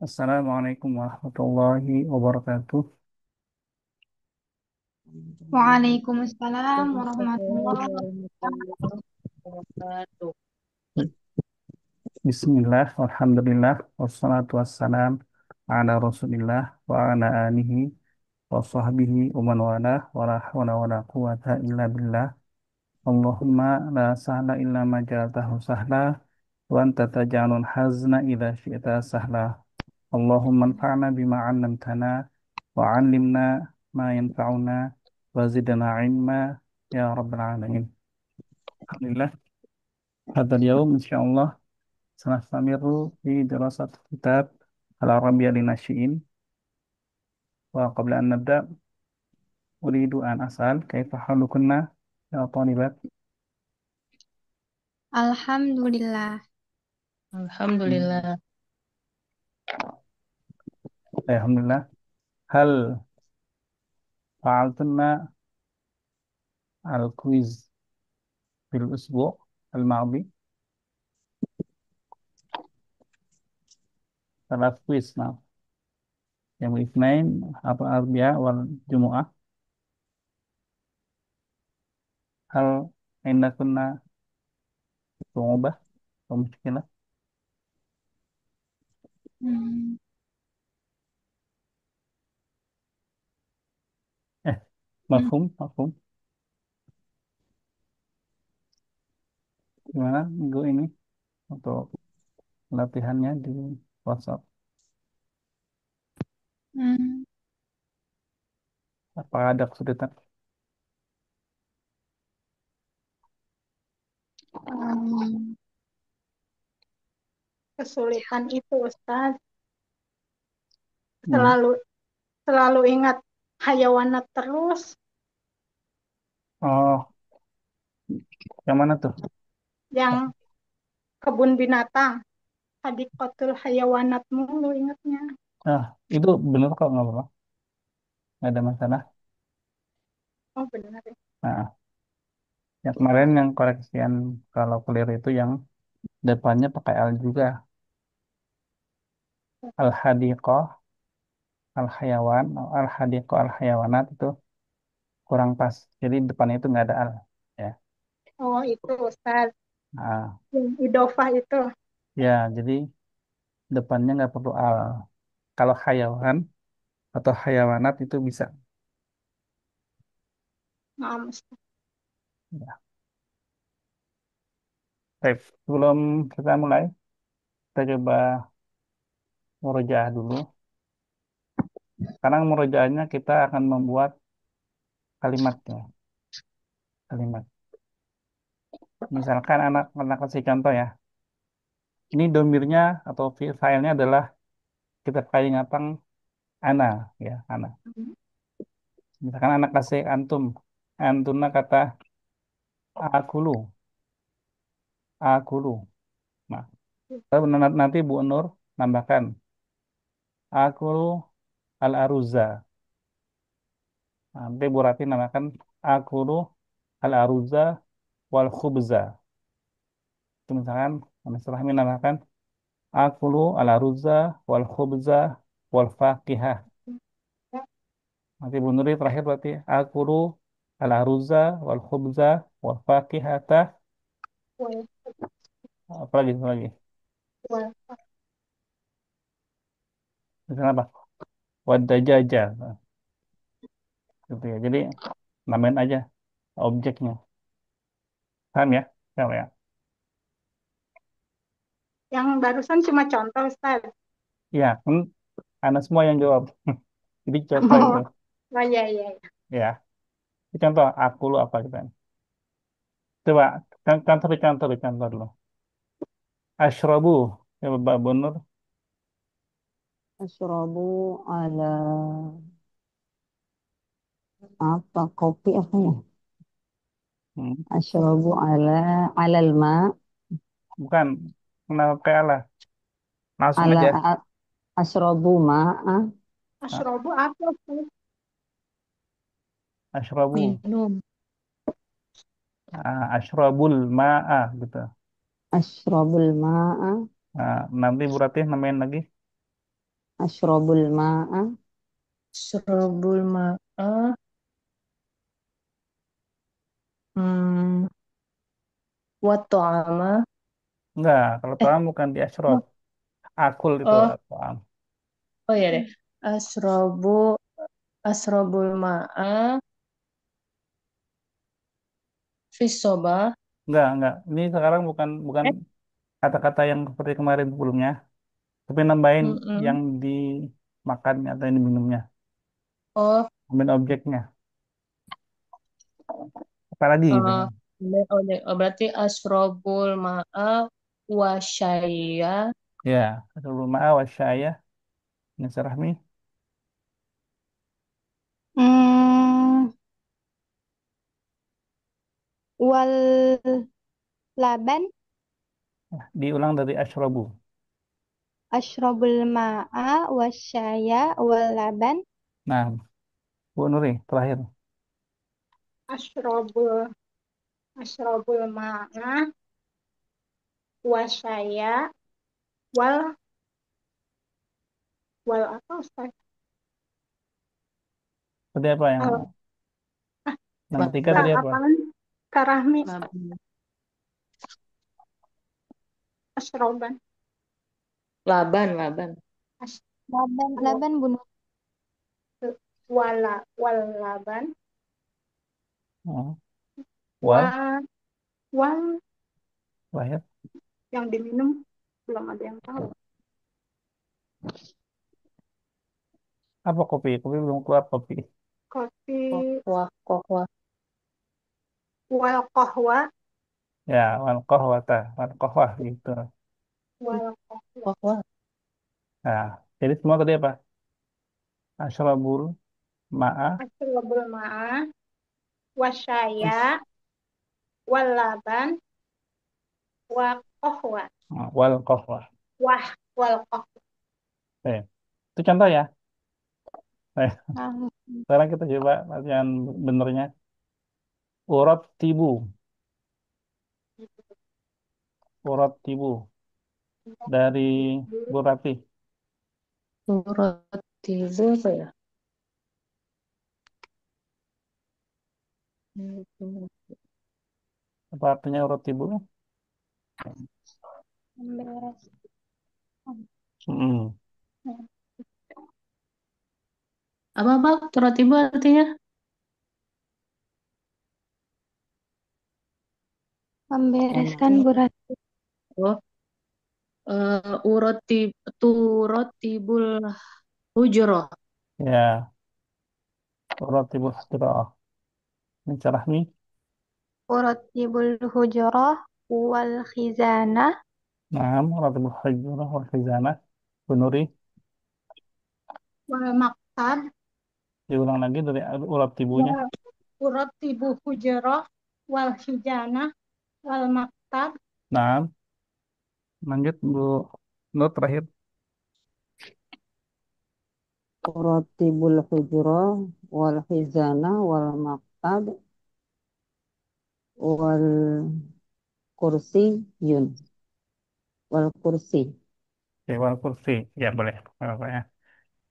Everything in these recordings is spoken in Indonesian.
Assalamualaikum warahmatullahi wabarakatuh. Waalaikumsalam Waalaikumsalam warahmatullahi wabarakatuh. warahmatullahi wabarakatuh. Bismillah, alhamdulillah, wassalatu wassalam ala rasulillah wa ala alihi wa sahbihi wa man walah wa la hawla wa la quwata illa billah. Allahumma la sahla illa ma ja'altahu sahla wa anta taj'alul hazna idza syi'ta sahla. Allahumma anfa'na bima 'allamtana wa 'allimna ma yanfa'una wa zidna ilma ya rabbal alamin. Alhamdulillah, hadzal yaum insyaallah سنستمر في دراسة كتاب العربية للناشئين. وقبل أن نبدأ أريد أن أسأل كيف حالكن يا طالبات؟ Alhamdulillah. Alhamdulillah. الحمد لله. هل فعلتن الكويز في الأسبوع الماضي؟ ثلاث كويز، نعم، يوم الاثنين الأربعاء والجمعة. هل عندكن صعوبة أو مشكلة؟ Hmm, Eh, hmm, mafhum, mafhum. Gimana minggu ini untuk latihannya di WhatsApp? hmm, Apa ada kesulitan? hmm. Kesulitan itu, Ustaz. Hmm. Selalu selalu ingat hayawanat terus, Oh, yang mana tuh? yang kebun binatang, hadikotul hayawanat mulu ingatnya. Ah, itu bener kok, nggak apa-apa, nggak ada masalah. Oh benar ya. Nah, yang kemarin yang koreksian kalau keliru itu yang depannya pakai al juga. Al hadiqah, al hayawan, al hadiqah, al hayawanat itu kurang pas. Jadi depannya itu nggak ada al. Ya, Oh itu Ustaz. nah, Yang idofah itu. ya, jadi depannya nggak perlu al. Kalau hayawan atau hayawanat itu bisa. Maaf, Ustaz. Ya. Baik, sebelum kita mulai, kita coba murojaah dulu. Sekarang murojaahnya kita akan membuat kalimatnya. Kalimat. Misalkan anak anak kasih contoh ya. Ini domirnya atau filenya adalah kita pakai ngapang ana, ya ana. Misalkan anak kasih antum, antuna kata akulu, akulu. Nah, lalu nanti Bu Nur nambahkan akulu al aruza. Nanti Bu Rati nambahkan akulu al aruza wal khubza. Itu misalkan setelah ini nambahkan akulu al aruza wal khubza wal fakihah. Nanti Bu Nuri terakhir berarti akulu al aruza wal khubza wal fakihata. Wal, Apa lagi? wal. Misalnya apa? Wadajaja. Nah, gitu ya. Jadi namain aja objeknya. Paham ya? Paham ya? Yang barusan cuma contoh, Ustaz. Iya, kan Anda semua yang jawab. Jadi contoh itu. Oh, oh iya, iya, iya. Ya. Ini contoh aku lu apa gitu kan. Coba contoh dulu. Ashrabu. Ya Mbak Bunur. Asyrabu ala apa kopi apa ya? Hmm. Asyrabu ala alal ma Bukan. Kenapa kalah? Langsung ala aja. asyrabu ma'a Nah, Asyrobu apa, Ustaz? ashrabu. minum Ashrabul ma'a gitu. asyrabul ma'a Nah, nanti berarti namain lagi. Ashrabul ma'a. Asrobul ma'ah. Hmm, wa ta'ama. Enggak, kalau Eh, to'am bukan di asyrab. Akul itu oh, to'am. oh ya deh. Asrobu, asrobul ma'ah. Fisoba. Enggak. Ini sekarang bukan bukan Eh, kata-kata yang seperti kemarin sebelumnya, tapi nambahin yang mm-mm. dimakannya atau yang diminumnya. Oh, Ambil objeknya. Apa lagi gitu eh, kan. berarti asrobul ma'ah wasyaya. Ya, rumah wasyaya. Nasir Rahmi. Hmm, wal laban Diulang dari asyrabu. ashrabul ma'a wasyaya wal laban Nah, Bu Nuri, terakhir. ashrabul ashrabul ma'a wasyaya wal wal apa Ustaz? Tadi apa Al, yang ketiga Laban. tadi apa? apaan? Karahmi Laban. asroban Laban. laban laban bunuh wal laban Oh, wal, wa wal terakhir. yang diminum belum ada yang tahu. Apa kopi? Kopi belum keluar kopi. Kopi Kohwa. wal qahwa Ya, wal kohwata, wal kohwah gitu. wal qahwa Kohwa. Nah, jadi semua tadi apa? Asyrabul ma'a, asrobul ma'a wasyaya wal laban wa qahwa wal kohwah. wah wal qahwa. Oke. Itu contoh ya. Baik. Nah, Sekarang kita coba latihan benernya. Urat tibu. Urat tibu. Dari Bu Ratih. Surat tiga apa ya? Apa artinya urat tibu? membereskan Mm-mm. Apa surat tiga artinya? membereskan Memang berat Oh, turotibul hujroh. Ya, urat tibu hadrah. Ini cerah nih. uratibul hujrah wal khizanah Nah, urat tibu hadrah wal khizanah. Bu Nuri, wal maktab diulang lagi dari urat tibunya. wal uratibu hujrah wal khizanah wal maktab Nah, lanjut Bu Nur terakhir. uratibul hujrah wal khizanah wal maktab wal kursi yun wal kursi. Oke, wal kursi. Ya, boleh. Apa ya?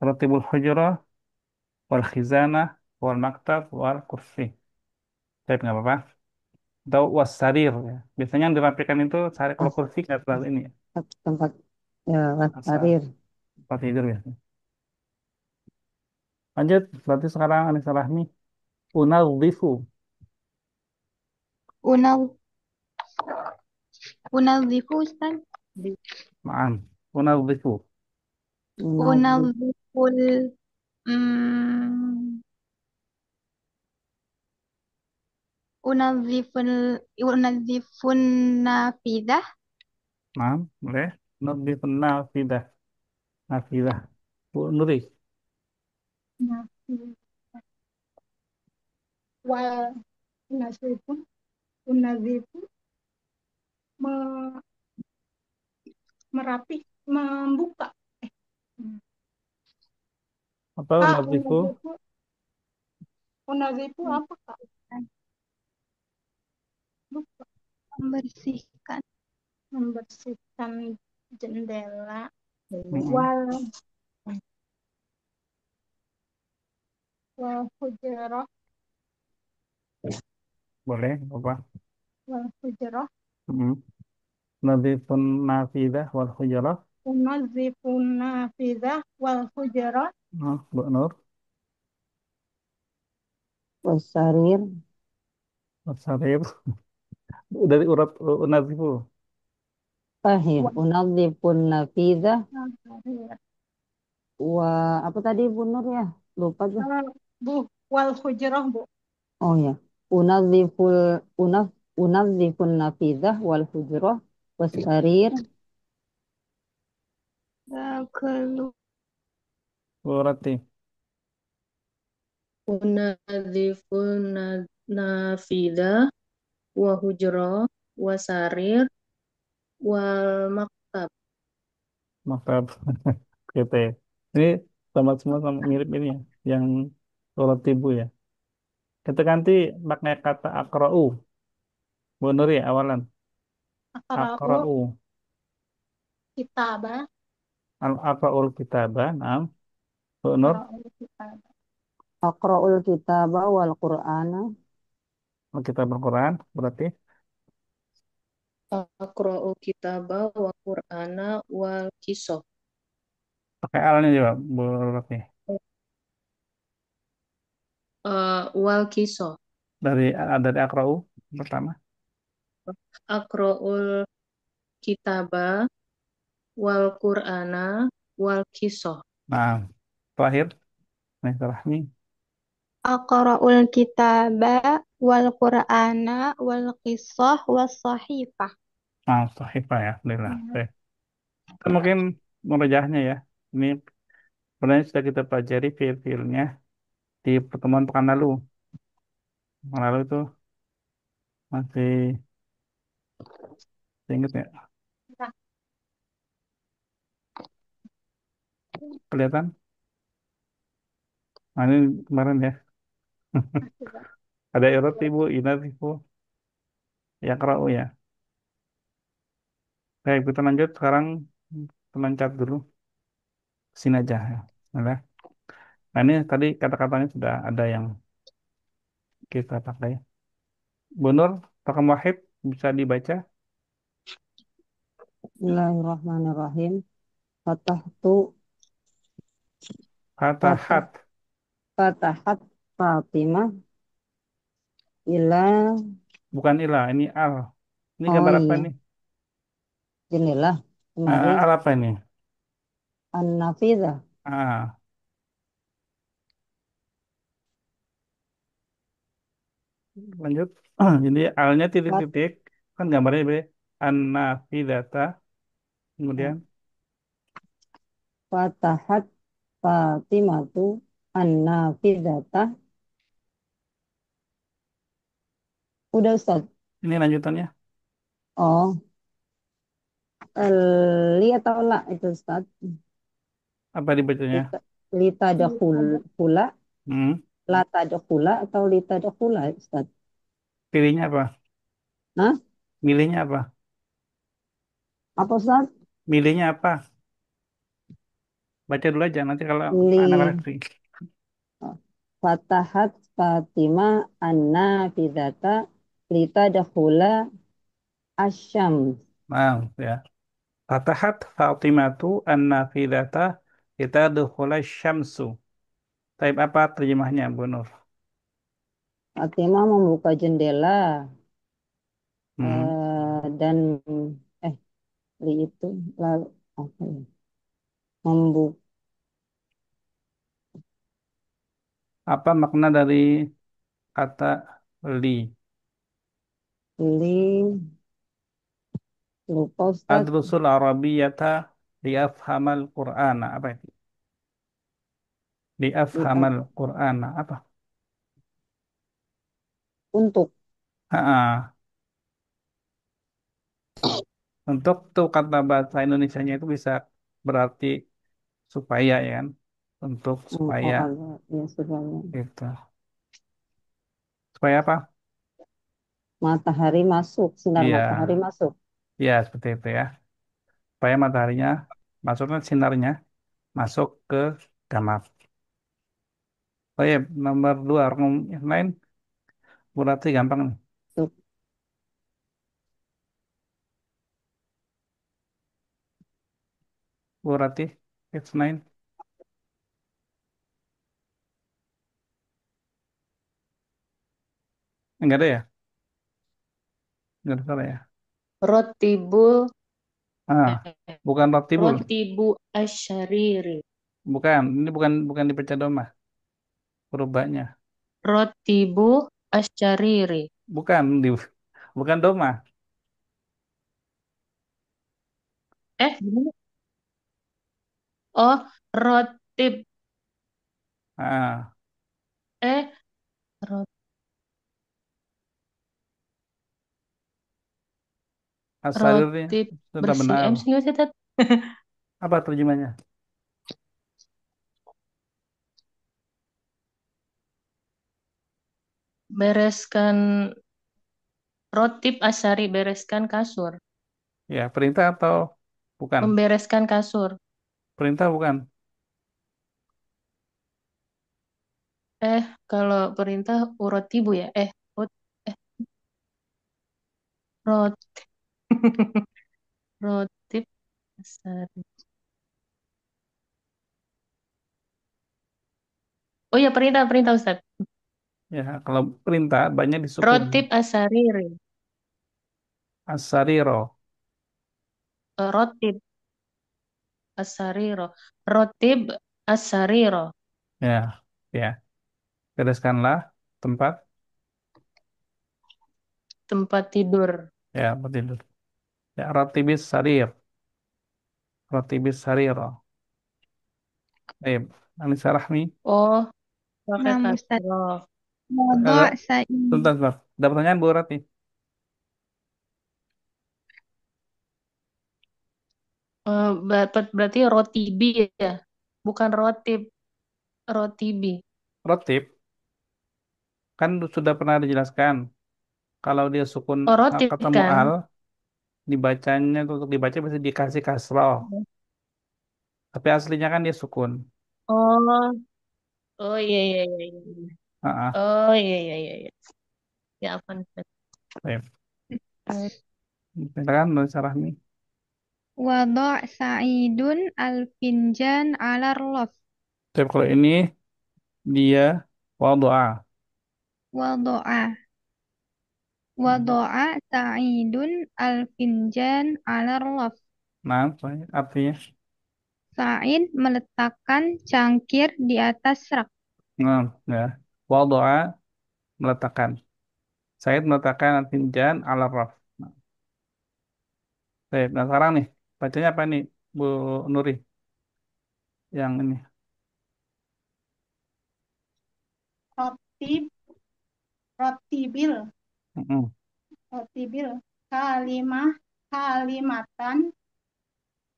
Urat tibu hujrah wal khizanah wal maktab wal kursi. Tapi nggak apa-apa. Atau wasarir ya. Biasanya yang dirapikan itu sari kalau As, kursi nggak terlalu ini ya. tempat ya Asal wasarir. tempat tidur ya. Lanjut, berarti sekarang Anissa Rahmi. Unadhifu. unal unadhifu Ustaz Maaf. Unadhifu. Unadhi unadhiful mm, unadhifun nafidah Maaf, boleh. Unadhifun nafidah. Nafidah. Bu Nuri. nafidah wal unadhifun unadhifu me- merapi membuka Apa unadhifu? unadhifu unadhifu apa Kak? Lupa. Membersihkan membersihkan jendela Mm-mm. wal wal hujrah, Boleh, apa? wal hujrah, Hmm. Nadifun nafidah wal hujarah. unazifun nafidah wal hujrah, Bu Nur. Wasarir. Sarir. Dari urat nazifu. Ya, wal unadzifun nafidah nafidah, wa apa tadi Bu Nur ya? Lupa tuh. bu, wal hujrah, bu. Oh ya. Unadziful unaf unadzifun nafidah wal hujrah wasarir. Dakhalu. Berarti. Unadzifun nafidah wa hujra wa sarir wal maktab. Maka gitu ya. Ini sama semua sama mirip ini ya. Yang surat ibu ya. Kita ganti pakai kata akra'u. Bu Nur ya awalan. Aqra'u Akra'u. kitabah, Al-akra'ul kitabah. Nah, Bu Nur. aqra'u kitabah, Aqra'ul kitaba wal qur'ana. Kita Al-Quran. Berarti Aqra'u kitaba wa qur'ana wal kisoh. pakai alnya juga. Berarti. Wal kisoh. Dari akra'u. Pertama. Aqra'ul kitaba wal qur'ana wal kisoh. Nah, terakhir. Nih, terakhir nih. aqra'ul kitaba wal qur'ana wal qisah was sahifah. Nah, sahifah ya. Alhamdulillah. Oke. Kita mungkin merajahnya ya. Ini sebenarnya sudah kita pelajari fiil-fiilnya di pertemuan pekan lalu. Pekan lalu itu masih saya ingat ya. Kelihatan? Nah, ini kemarin ya. Ada erot ibu, ibu, ya kerau ya. Baik, kita lanjut sekarang loncat dulu. Sini aja ya. Nah, nah, ini tadi kata-katanya sudah ada yang kita pakai. Bu Nur, Rakam Wahid bisa dibaca. Bismillahirrahmanirrahim. Fatahtu fatah Fatahat, fatahat Fatimah ila. bukan ilah, ini al. Ini Oh gambar apa iya, nih? jendela Ah, kemari al apa ini? an-nafidah. Ah, lanjut. Jadi alnya Fat- titik-titik. Kan gambarnya be an-nafidata. Kemudian Fatahat Fatimatu an-nafidata. Udah Ustaz. ini lanjutannya. Oh, li atau la itu Ustaz? Apa dibacanya? Lita dakhula, Hmm. lata dakhula atau lita dakhula Ustaz? Pilihnya apa? Hah? Milihnya apa? Apa Ustaz? Milihnya apa? Baca dulu aja nanti kalau anak Li koreksi. Fatahat Fatimah an-nafidata lita dakhula asyam. Nah, ya. Fatahat Fatimatu an-nafidata kita dukhula syamsu. Taib apa terjemahnya, Bu Nur? Fatimah membuka jendela Hmm. dan eh li itu lalu apa ya? Membuka Apa makna dari kata li? li lupa Ustaz. Adrusul Arabiyyata liafhamal Qur'ana. Apa itu? Kita Liafhamal Qur'ana. Apa? untuk Ha. Untuk tuh kata bahasa Indonesianya itu bisa berarti supaya ya kan? Untuk supaya Allah ya subhanallah. gitu. Supaya apa? Matahari masuk, sinar Iya, matahari masuk. iya seperti itu ya. Supaya mataharinya, maksudnya sinarnya masuk ke kamar. Oh ya, nomor dua, rukun yang lain berarti gampang nih. Tuh. Berarti it's nine. Enggak ada ya? Enggak ada salah ya? Rotibul Ah, eh, bukan rotibul. rotibu asyariri. Bukan, ini bukan dibaca domah. Perubahannya. Rotibu asyariri. Bukan bukan domah. Gimana? Oh, rotib. Ah, Eh, rot, asarirnya rotib sudah bersih. benar. Mesti nggak sih, Tat? Apa terjemahnya? Bereskan rotib asari, bereskan kasur. Ya, perintah atau bukan? Membereskan kasur. Perintah bukan. Kalau perintah urotibu ya. Eh, rot, rotib asari. Oh ya, perintah, perintah Ustaz. Ya, kalau perintah banyak disukun. Rotib asariri. Asariro. Rotib asariro. Rotib asariro. Ya, ya. Bereskanlah tempat. Tempat tidur. Ya, tempat tidur. Ya, rotibis sarir. Rotibis sariro. Anissa Rahmi. Oh, pakai Nah, Ustaz. kasroh. Ada, Wada' sa'i. sebentar, sebentar. Ada pertanyaan Bu Rati. Berarti rotibi ya. Bukan rotib. Rotibi. Rotib, kan sudah pernah dijelaskan. Kalau dia sukun Oh, rotib ketemu kan? al, dibacanya tuh untuk dibaca bisa dikasih kasroh. Tapi aslinya kan dia sukun. Oh, oh iya iya iya iya. Iya. Ah, ah. Oh iya iya iya iya. Ya apa nih? Baik. Silakan Anissa Rahmi. Wada' sa'idun al-finjan ala rlof. Tapi kalau ini dia wadu'a. Wado'a. Wado'a sa'idun al-finjan ala rlof. Nah, artinya, Sa'id meletakkan cangkir di atas rak. nah, ya. Wadu'a meletakkan. Said meletakkan finjan ala raf. Nah, baik. Nah, sekarang nih, bacanya apa nih, Bu Nuri? Yang ini. Rotib, rotibil, Mm-mm. rotibil, kalimah, kalimatan,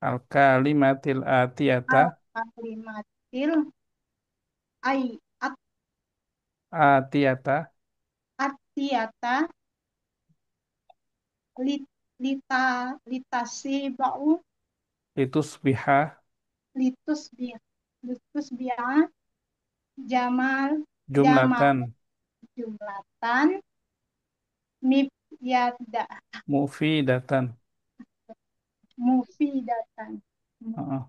Al-kalimatil atiyata. al kalimatil, ay, at, Atiyata. atiyata, lit, lita, litasi bau, Itu sbiha. litus bi, litus bi'a, jamal, jamal, Jumlatan. jumlatan, mif, yada, Mufidatan. mufidatan, Heeh.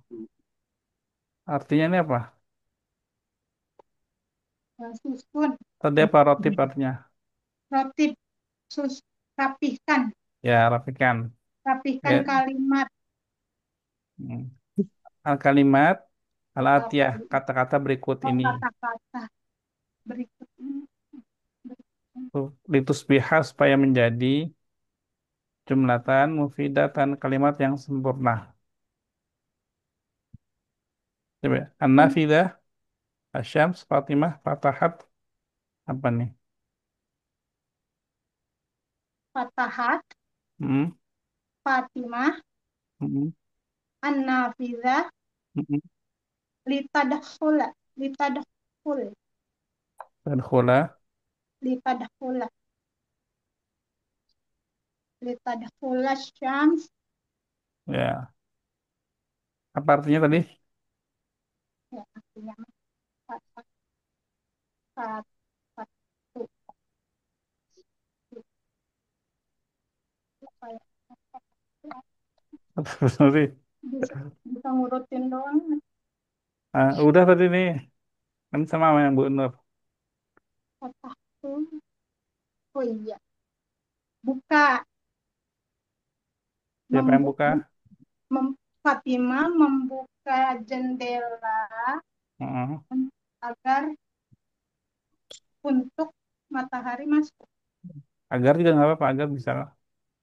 Artinya ini apa? susun, Tadi apa rotib artinya? rotib, sus, rapihkan, Ya, rapikan. rapihkan Ya. kalimat, Hmm. Al-kalimat. Al-atiyah. kalimat, Kata-kata berikut ini. kata-kata berikut ini. Litusbiha supaya menjadi jumlatan mufidatan kalimat yang sempurna. Coba. An-nafidah, Asyams, Fatimah, Fatahat. Apa nih? Fatahat, Hmm. Fatimah, Hmm. An-Nafizah, Hmm. litadkhula, litadkhul, Tadkhula. litadkhula, litadkhula syams, Ya. Apa artinya tadi? ya artinya fatah. Satu, kayak Sorry. bisa bisa ngurutin doang. Udah tadi nih. Kan sama yang Bu Nur. Fatahtu. Oh iya, buka. Siapa yang buka? Fatimah membuka jendela Heeh. agar untuk matahari masuk. Agar juga nggak apa-apa. Agar bisa.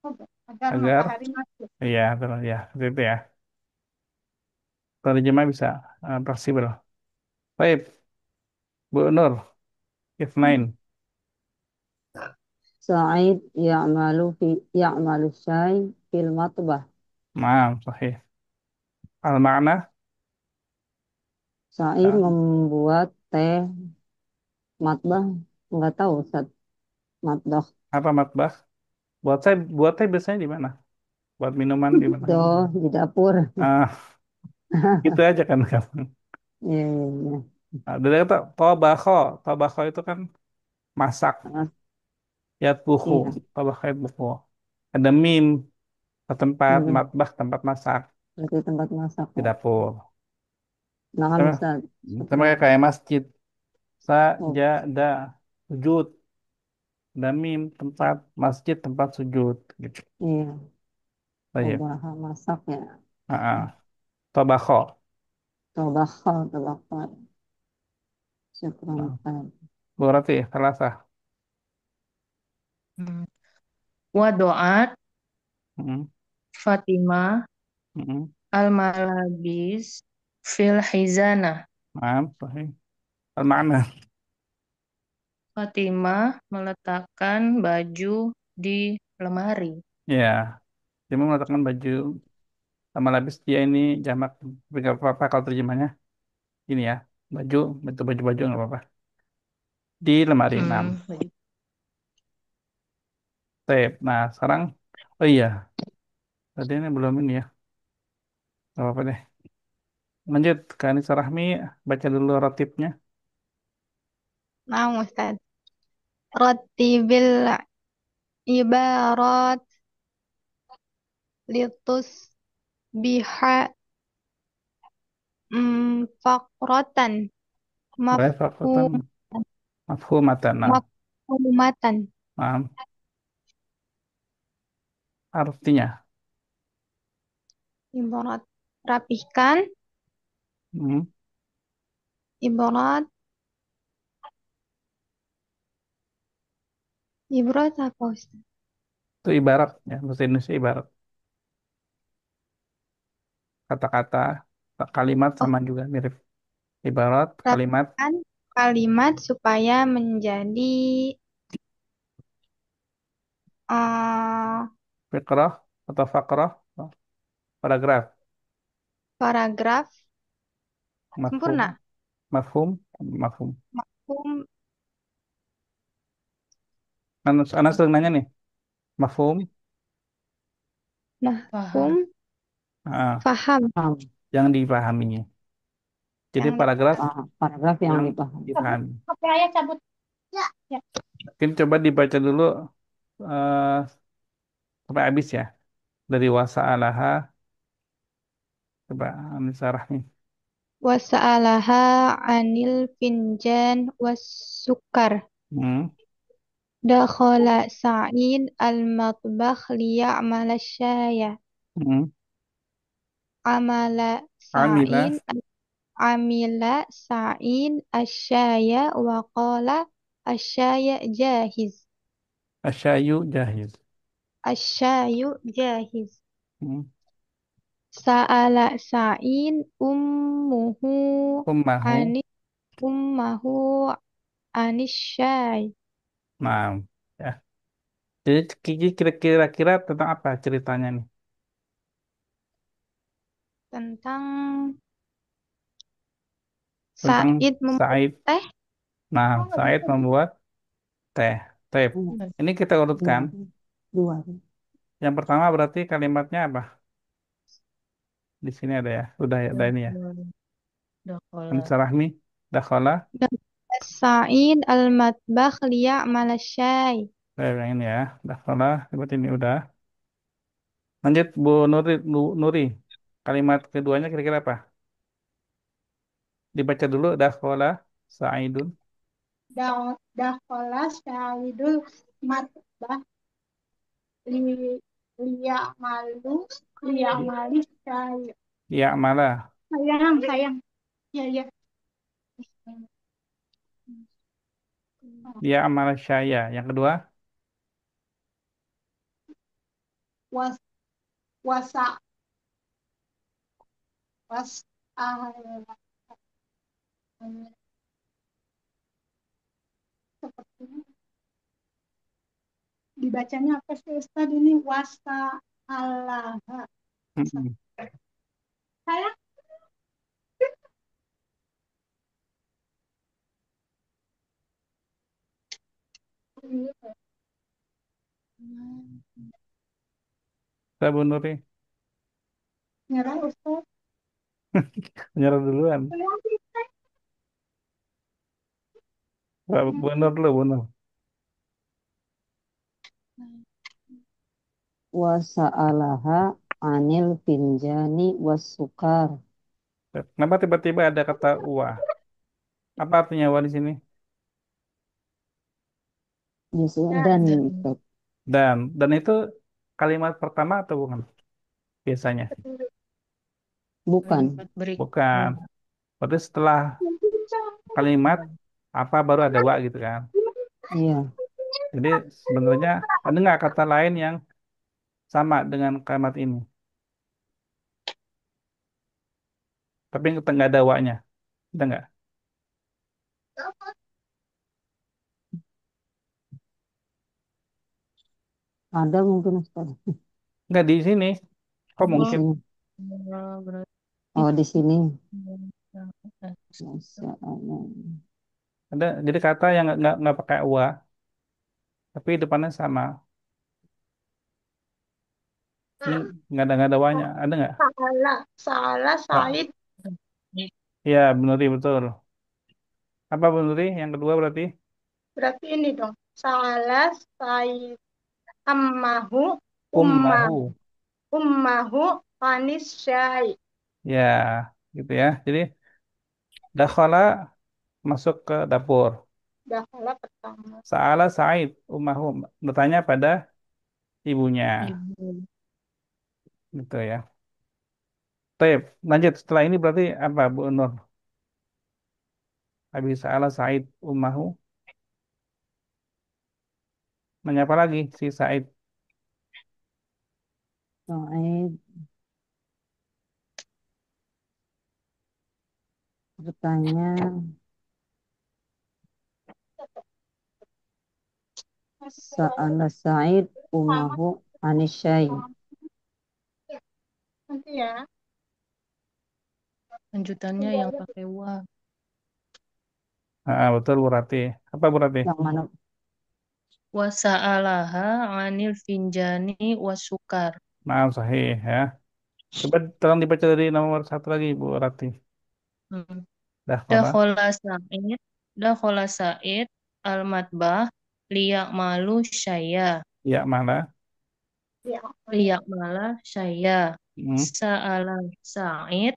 Oh, agar Agar. matahari masuk. Iya, betul ya. Seperti itu ya. Terjemah bisa fleksibel. Baik, Bu Nur. Ifnain. Sa'id ya'malu syai fil matbah. Maaf, sahih. Al-makna. Sa'id Ya. membuat teh matbah. Nggak tahu Ustaz. Matbah. Apa matbah? Buat teh biasanya di mana? Buat minuman di mana? Doh di dapur. Ah, itu aja kan kamu. Iya, iya, iya. Nah, dari kata tobako, tobako itu kan masak. Ah, Yatbuhu, iya. tobako yatbuhu. Ada mim, tempat Hmm, matbah, tempat masak berarti tempat masak di ya. dapur. Nah, Sama, Ustaz. sama Syukran. kayak masjid. Oh, Sajada, sujud. Ada mim, tempat masjid, tempat sujud. Gitu. iya. Baik. Tobaha masak ya. Tobako. Tobakal, tobakal. Syukran Nah, Ustaz. berarti salah sah. Hmm. Wadoat Mm, Fatimah mm, al-malabis fil hizanah. Maaf, sahih. Al-makna. Fatimah meletakkan baju di lemari. Ya, dia meletakkan baju sama lapis dia ini jamak. Tapi nggak apa-apa kalau terjemahnya ini ya. Baju, bentuk baju-baju nggak apa-apa. Di lemari 6. Baju. Tape. Nah, sekarang, oh iya, tadi ini belum ini ya. Gak apa-apa deh. Lanjut, ke Anissa Rahmi, baca dulu rotipnya. Nah, Ustaz. Rattibil ibarat litus biha fakratan Boleh, fakultan mafhum mafhumatan. Nah, mafhumatan. nah, artinya. Ibarat rapihkan, Hmm, ibarat ibarat apa Ustaz? itu ibarat, ya. Bahasa Indonesia ibarat. Kata-kata, kalimat Oh, sama juga mirip. Ibarat, kalimat, rapihkan kalimat supaya menjadi eh, fikrah, atau fakrah, paragraf, paragraf mafhum, sempurna. mafhum, mafhum. Mafhum, Anak sering nanya nih, mafhum, Paham. mafhum, ah, faham Paham. yang dipahaminya. Jadi yang paragraf Paham. Paragraf yang yang dipahami. Cabut, dipahami. HP ayah cabut. Ya, ya. Mungkin coba dibaca dulu eh, sampai habis ya. Dari wasa'alaha, coba Anissa Rahmi. wasa'alaha anil finjan was sukar. Hmm, Dakhala Sa'id al-matbakh liya'mala syaya. hmm. Amala Amila, Sa'id amila Sa'id asyaya wa qala asyaya jahiz. asyayu jahiz. Asyayu jahiz. Hmm. Sa'ala Sa'id ummuhu Ummahu, anis ummahu anis syai. nah, ya. Jadi kira-kira tentang apa ceritanya nih? Tentang Tentang Sa'id membuat Said. teh. Nah, Oh, nggak Said bisa. membuat teh. Teh. Hmm, Ini kita urutkan. Dua. Dua. Yang pertama berarti kalimatnya apa? Di sini ada ya. Udah ya, ada ini ya. Dakhala. Anissa Rahmi, dakhala, Sa'id al-matbakh liya'mala syai. Saya yang ini ya. Dah salah. Berarti ini udah. Lanjut Bu Nuri. Nuri. Kalimat keduanya kira-kira apa? Dibaca dulu. Dakhola Sa'idun. Dakhola syahidul matbah li liya'malu liya'mali syahid. Ya malah. Sayang. Ya, ya. Dia amal syaya. Yang kedua. Was wasa was ah, sepertinya dibacanya apa sih Ustaz ini wasa Allah. Mm-mm. Sayang. Saya Bu Nuri. Nyerah Ustaz. Menyerah duluan. Bu Nur dulu, Bu Nur. Wa sa'alaha anil finjani was sukar. Kenapa tiba-tiba ada kata wa? Apa artinya wa di sini? Biasanya Ya, dan Dan Ustaz. Dan itu kalimat pertama atau bukan? Biasanya. Bukan. kalimat Bukan. berikutnya. Berarti setelah kalimat apa baru ada wa gitu kan. Iya. Jadi sebenarnya ada nggak kata lain yang sama dengan kalimat ini? Tapi nggak ada wa-nya. Ada nggak? Ada mungkin Ustaz. Nggak di sini. Kok Di mungkin? sini. Berarti Oh, di sini. eh, Wasa'ala. Ada. Jadi kata yang nggak pakai wa, tapi depannya sama. Ini nggak ada wa-nya. Ada nggak? salah Pak. Said. Ya, benar betul. Apa benar? Yang kedua berarti Berarti ini dong. Salah Said ammahu umma ummahu. ummahu panis syai. Ya, gitu ya. Jadi dakhala masuk ke dapur. Dakhala pertama. Sa'ala Sa'id ummahu bertanya pada ibunya. ibu. Gitu ya. Baik, lanjut. Setelah ini berarti apa Bu Nur? Habis Sa'ala Sa'id ummahu. Nanya apa lagi si Sa'id? Sa'id bertanya Sa'ala Sa'id Sama umahu anisyai. nanti ya. Lanjutannya yang pakai wa. Ah, betul Bu Rati. Apa Bu Rati? Yang mana? Wasa'alaha anil finjani wasukar. Nah, sahih ya. Coba tolong dibaca dari nomor satu lagi Bu Rati. Hmm. Dakhala. Dakhola Sa'id, Dakhola Sa'id al-matbah liya'malu syaya. Ya, mana? Ya. Liya'mala syaya. Hmm. Sa'ala Sa'id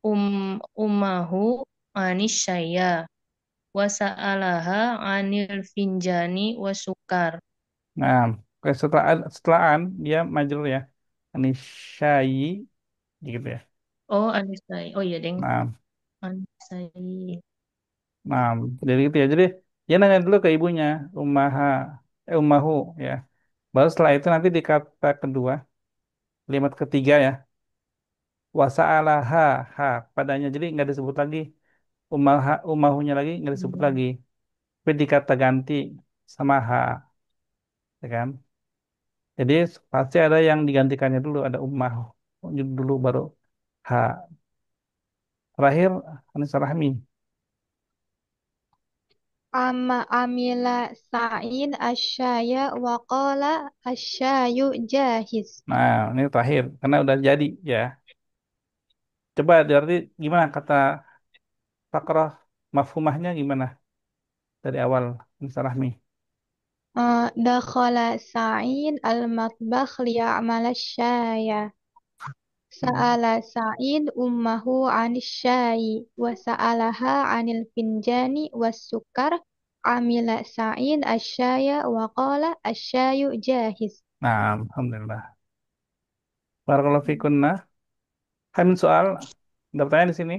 ummahu anis syaya. Wasa'alaha anil finjani wasukar. Nah, oke, setelah dia majrur ya. Anisyayi gitu ya. Oh, anis syaya. Oh iya, Deng. Nah, Anis syaya. nah, jadi gitu ya. Jadi dia nanya dulu ke ibunya, ummahu ya. Baru setelah itu nanti di kata kedua, kalimat ketiga ya, wasa'alaha ha padanya. Jadi nggak disebut lagi ummahunya lagi nggak disebut lagi. Tapi dikata ganti sama ha, ya kan? Jadi pasti ada yang digantikannya dulu, ada ummah dulu baru ha. Terakhir Anissa Rahmi. Amila Sa'id asyaya wa qala asyayu jahiz. Nah, ini terakhir karena udah jadi ya. Coba berarti gimana kata Fakrah mafhumahnya gimana? dari awal Mister Rahmi. Dakhala Sa'id al-matbakh liya'mala syaya. Sa'ala Sa'id ummahu 'anis syai wa sa'alaha 'anil finjani was sukar. Amila Sa'id asyaya wa qala asyayu jahiz. Nah, alhamdulillah. Barakallahu fikunna. Kami soal, ada pertanyaan di sini.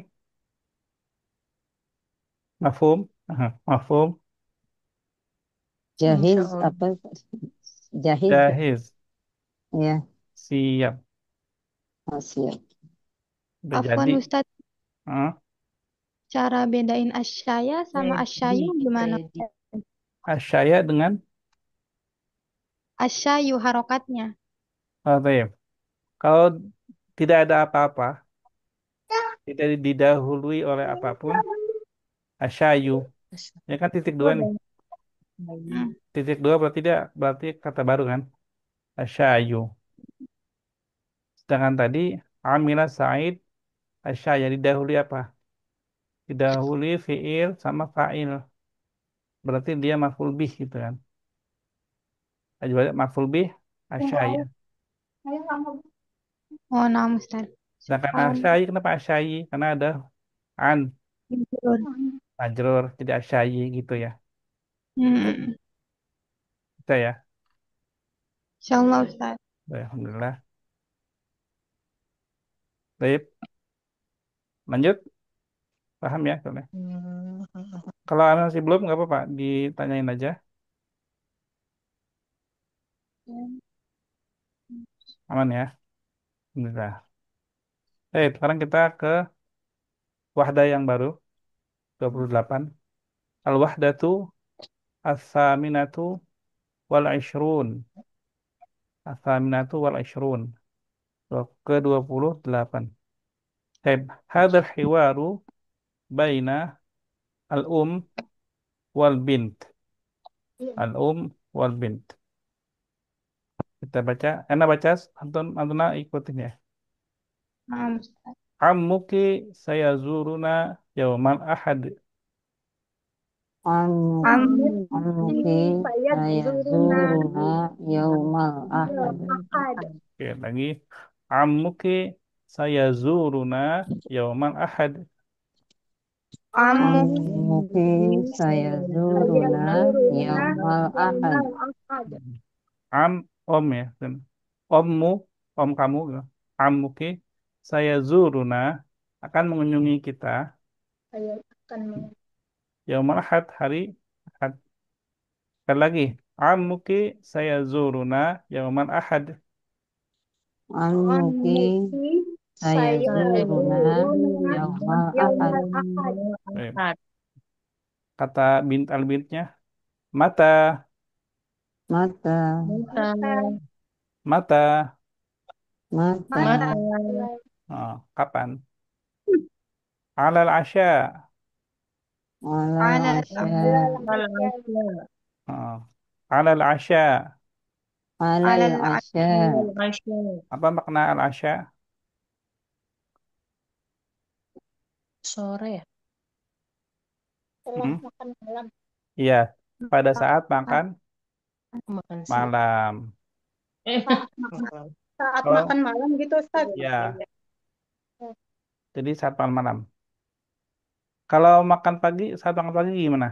Mafhum? Aha, mafhum. Jahiz Insya Allah. apa? Jahiz Jahiz. ya. Siap. Oh, siap. Udah Afwan jadi. Ustaz, Hah? cara bedain asyaya sama asyayu gimana? Asyaya dengan Asyayu harokatnya. baik. Kalau tidak ada apa-apa, tidak didahului oleh apapun, asyayu. Ya kan titik dua nih. Hmm. Titik dua berarti dia berarti kata baru kan? Asyayu. Sedangkan tadi amila Said asyaya didahului apa? Didahului fiil sama fa'il. Berarti dia maf'ul bih gitu kan. Ajwal maf'ul bih asyaya. Ayo kamu. Oh, nah Ustaz. Sedangkan Paham. asyayi kenapa asyayi? Karena ada an Betul. majrur jadi asyayi gitu ya. Hmm. Kita ya. Insyaallah Ustaz. Baik, alhamdulillah. Baik, lanjut. Paham ya? Soalnya. Kalau masih belum nggak apa-apa, ditanyain aja. Aman ya? Alhamdulillah. Baik, sekarang kita ke wahdah yang baru, 28. Al-wahdatu as-saminatu wal ishrun. As-saminatu wal ishrun. Ke-28. Baik, hadal hiwaru baina al-um wal bint. Al-um wal bint. Kita baca, enak baca, Antuna ikutin ya. Nah, Ustaz. Ammuki sayazuruna yaumal ahad. Anuki Amuki saya saya zuruna zuruna yaumal ahad. ahad. Oke, lagi. Ammuki sayazuruna yaumal ahad. Anuki saya Saya zuruna zuruna yaumal ahad. yaumal ahad. Am om ya. Dan ommu, om kamu. Ammuki sayazuruna akan mengunjungi kita Saya akan yaumal ahad hari ahad. Sekali lagi. Ammuki sayazuruna yaumal ahad. Anuki Amuki saya saya zuruna zuruna yaumal ahad. yaumal ahad. Baik. Kata bint al-bintnya mata, Mata, Mata, mata. mata, mata, Kapan? Alal asya. alal Ala asya, Ah, alal asya. alal alal asya, Apa makna al asya? Sore ya? setelah Hmm? makan malam. Iya, pada saat makan Makan siang. malam. Saat makan, saat Kalau makan malam gitu Ustaz. ya, jadi saat makan malam. Kalau makan pagi, saat makan pagi gimana?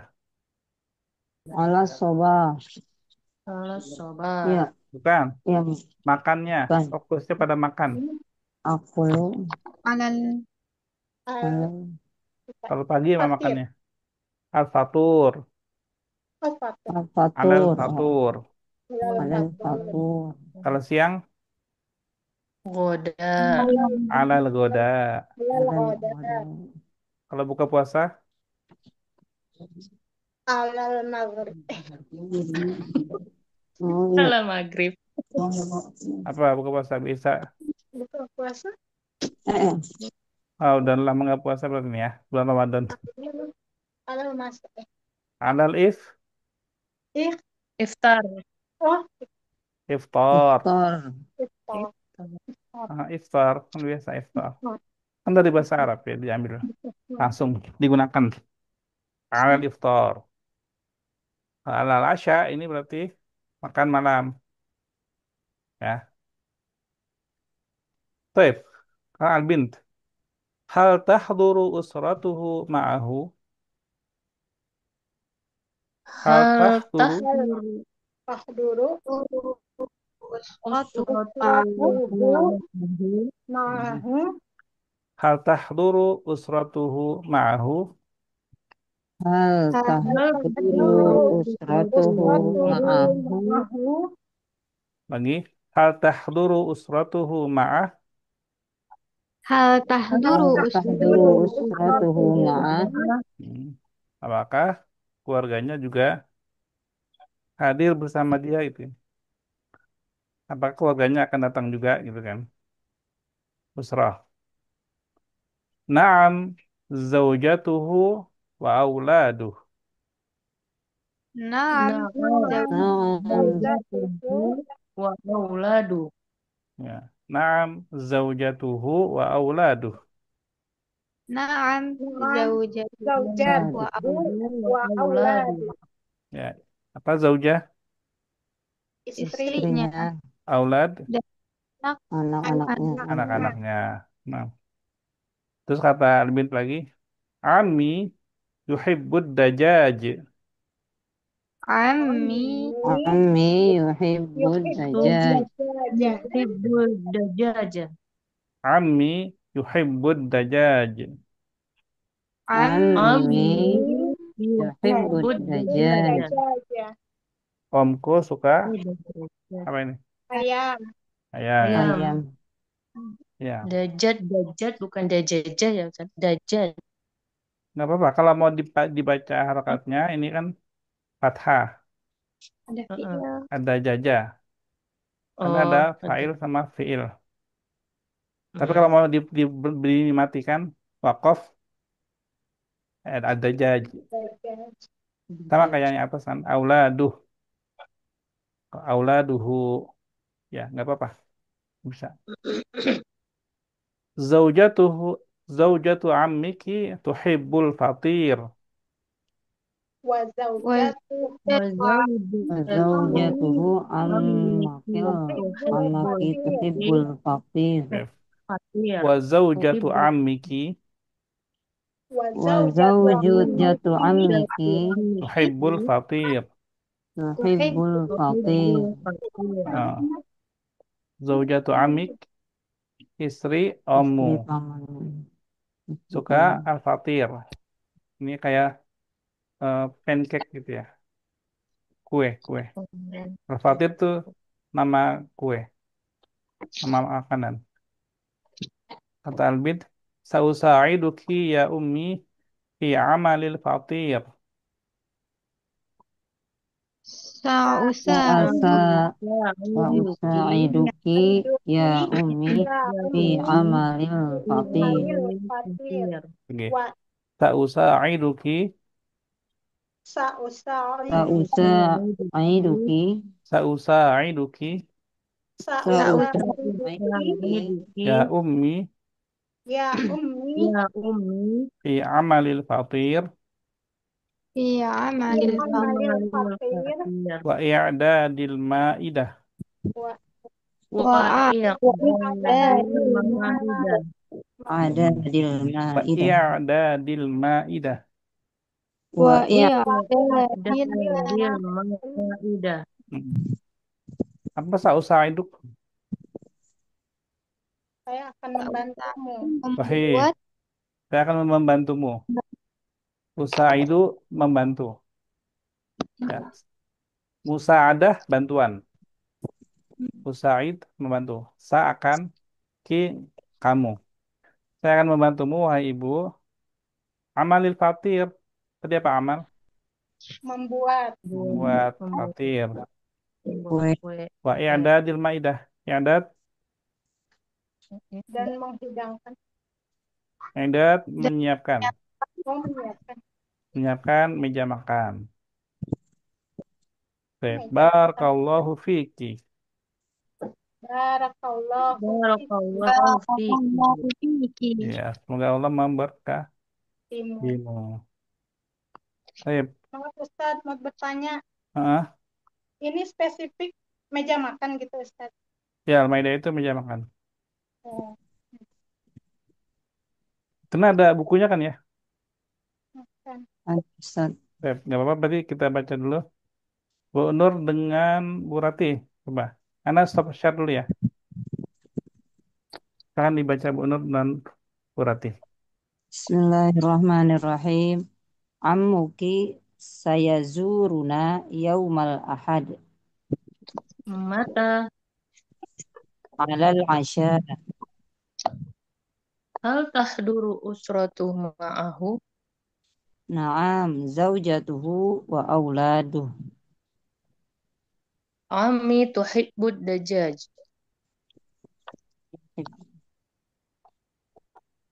ala soba, Kalau sobat. ya, Bukan, ya, makannya. bukan, Fokusnya pada makan. aku, alal Al Kalau pagi apa fatir, makannya? Al fatur. al fatir, al Alal fatur, fatur. al alal fatir, fatur, Kalau siang, Goda. alal goda. al alal ghada, Kalau buka puasa, al maghrib. oh iya, Kalau maghrib. apa buka puasa bisa? Buka puasa, eh, Oh, udah lama nggak puasa berarti nih ya, bulan Ramadan. al masuk. Alal Ih, Iftar. oh, iftar. iftar, iftar. Iftar kan biasa iftar. Kan dari bahasa Arab ya diambil langsung digunakan. Alal iftar. Alal asya ini berarti makan malam. Ya. Baik. Al-bint. Hal tahduru usratuhu ma'ahu? Hal Hal tahduru tahduru Tahduru usratuhu usratuhu ma'ahu. ma'ahu hal tahduru usratuhu ma'ahu? Hal Hal tahduru tahduru usratuhu usratuhu ma'ahu. ma'ahu Lagi. Hal tahduru usratuhu ma'ah? Hal Hal tahduru Hal tahduru tahduru usratuhu usratuhu usratuhu ma'ah. ma'ahu Hmm. Apakah keluarganya juga hadir bersama dia itu? Apakah keluarganya akan datang juga gitu kan? Usrah. Naam zaujatuhu wa auladuh. Naam Na'am Na'am. zaujatuhu wa auladu. Ya. Naam zaujatuhu wa auladuh. Naam Naam zaujatuhu wa zaujatuhu Zaujatuhu wa wa auladu. auladu Ya. Apa zaujah? istri istrinya Istrinya, Aulad? dan anak-anaknya. anak-anak. anak-anaknya. Anak-anaknya. Nah. Terus kata Albint lagi. Ami yuhibbud dajaj. Ammi Ammi yuhibbud Yuhibbud dajjaj. dajaja. Yuhibbul dajaja. Ami yuhibbud dajaj. Ammi Ammi yuhibbud Yuhibbud dajjaj. dajaja. Dajaja. Omku suka apa ini? Ayam. Ayam. Ayam. Ayam. Ya. Dajat, dajat bukan dajaja ya Ustaz. Dajat. Nggak apa-apa. Kalau mau dibaca harokatnya, ini kan fathah. ada Heeh. fiil. Ada jaja. Karena ada Oh, fa'il sama fi'il. Tapi mm, kalau mau dimatikan, wakaf, ada jaj. Dajaja. Sama dajat. kayak yang atas kan. Auladuh. Auladuhu. Ya, nggak apa-apa. Bisa. Zaujatuhu. Zaujatu ammiki tuhibbul fatir. Wa Wa zaujatu Zaujatuhu Ammiki ammakil tuhibbul ammaki fatir. tuhibbul faqir. Oke. fatir. Wa zaujatu Tuhibbul ammiki Wa Wa zaujatu zawjatu ammiki tuhibbul fatir. tuhibbul faqir. fatir. Nah, zaujatu ammik, istri Istri ommu. pamanmu. Istri Suka paman. al-fatir. Ini kayak pancake gitu ya. Kue. Al-fatir tuh nama kue, nama makanan. Kata Albid, sausa'iduki ya ummi fi amalil fatir. sa'usa Sa'asa wa Sa'uduki usa'iduki ya ummi ya fi ummi amalil faqir. amalil fatir. Oke. Wa Sausa'iduki, sa'usari Sa'usa'iduki sausa'iduki sa'usariduki ya ummi ya ummi ya ummi fi amalil fatir fi fi amalil amalil amalil fatir fatir. wa i'dadil ma'idah. wa Wa wa'ada i'dadil ma'idah. ada di Wa ma'idah. i'dadil ma'idah. wa Wa i'dadil I'dadil ma'idah. Hmm. Apa sausa'iduk? saya akan membantumu. Sahih. membuat Saya akan membantumu. Usa'idu membantu. Ya. Musa'adah bantuan. Usa'id membantu. Sa akan kamu. Saya akan membantumu wahai ibu. Amalil fatir. Tadi apa amal? Membuat Membuat fatir. kue. Kue. Wa i'dadil ma'idah. I'dad dan menghidangkan menyiapkan. menyiapkan Menyiapkan meja makan. Baik. meja. Barakallahu fiki. Barakallahu fiikum. Barakallahu barakallahu fiki. Ya, semoga Allah memberkahimu. Baik. Ustaz mau bertanya, Ah, Ini spesifik meja makan gitu Ustaz. ya, Al-Maidah itu meja makan. Oh, Karena ada bukunya kan ya? makan. Ustaz. Nggak apa-apa, berarti kita baca dulu. Bu Nur dengan Bu Rati. Coba. Ana stop share dulu ya. Silahkan dibaca Bu Nur dan Bu Rati. Bismillahirrahmanirrahim. Ammuki sayazuruna yaumal ahad Mata, alal asya. hal tahduru usratuh ma'ahu? Naam, zaujatuhu wa auladuh. Ammi tuhibbud dajaj.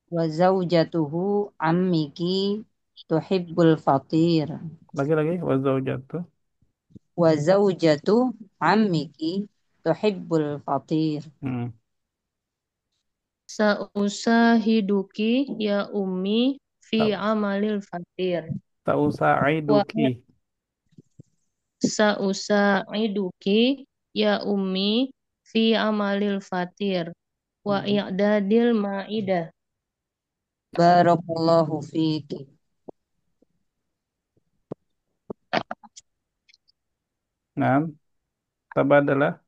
Wa zaujatuhu ammiki tuhibbul fatir. Lagi-lagi. Wazaujatuh. Wa zaujatu ammiki tuhibbul fatir. Hmm. Sausahiduki ya ummi fi Tak, amalil fatir. tak usah Wa aiduki. sausa'iduki ya ummi fi amalil fatir. Wa Hmm. i'dadil ma'idah. Barakallahu fiki. Nah, tabadalah.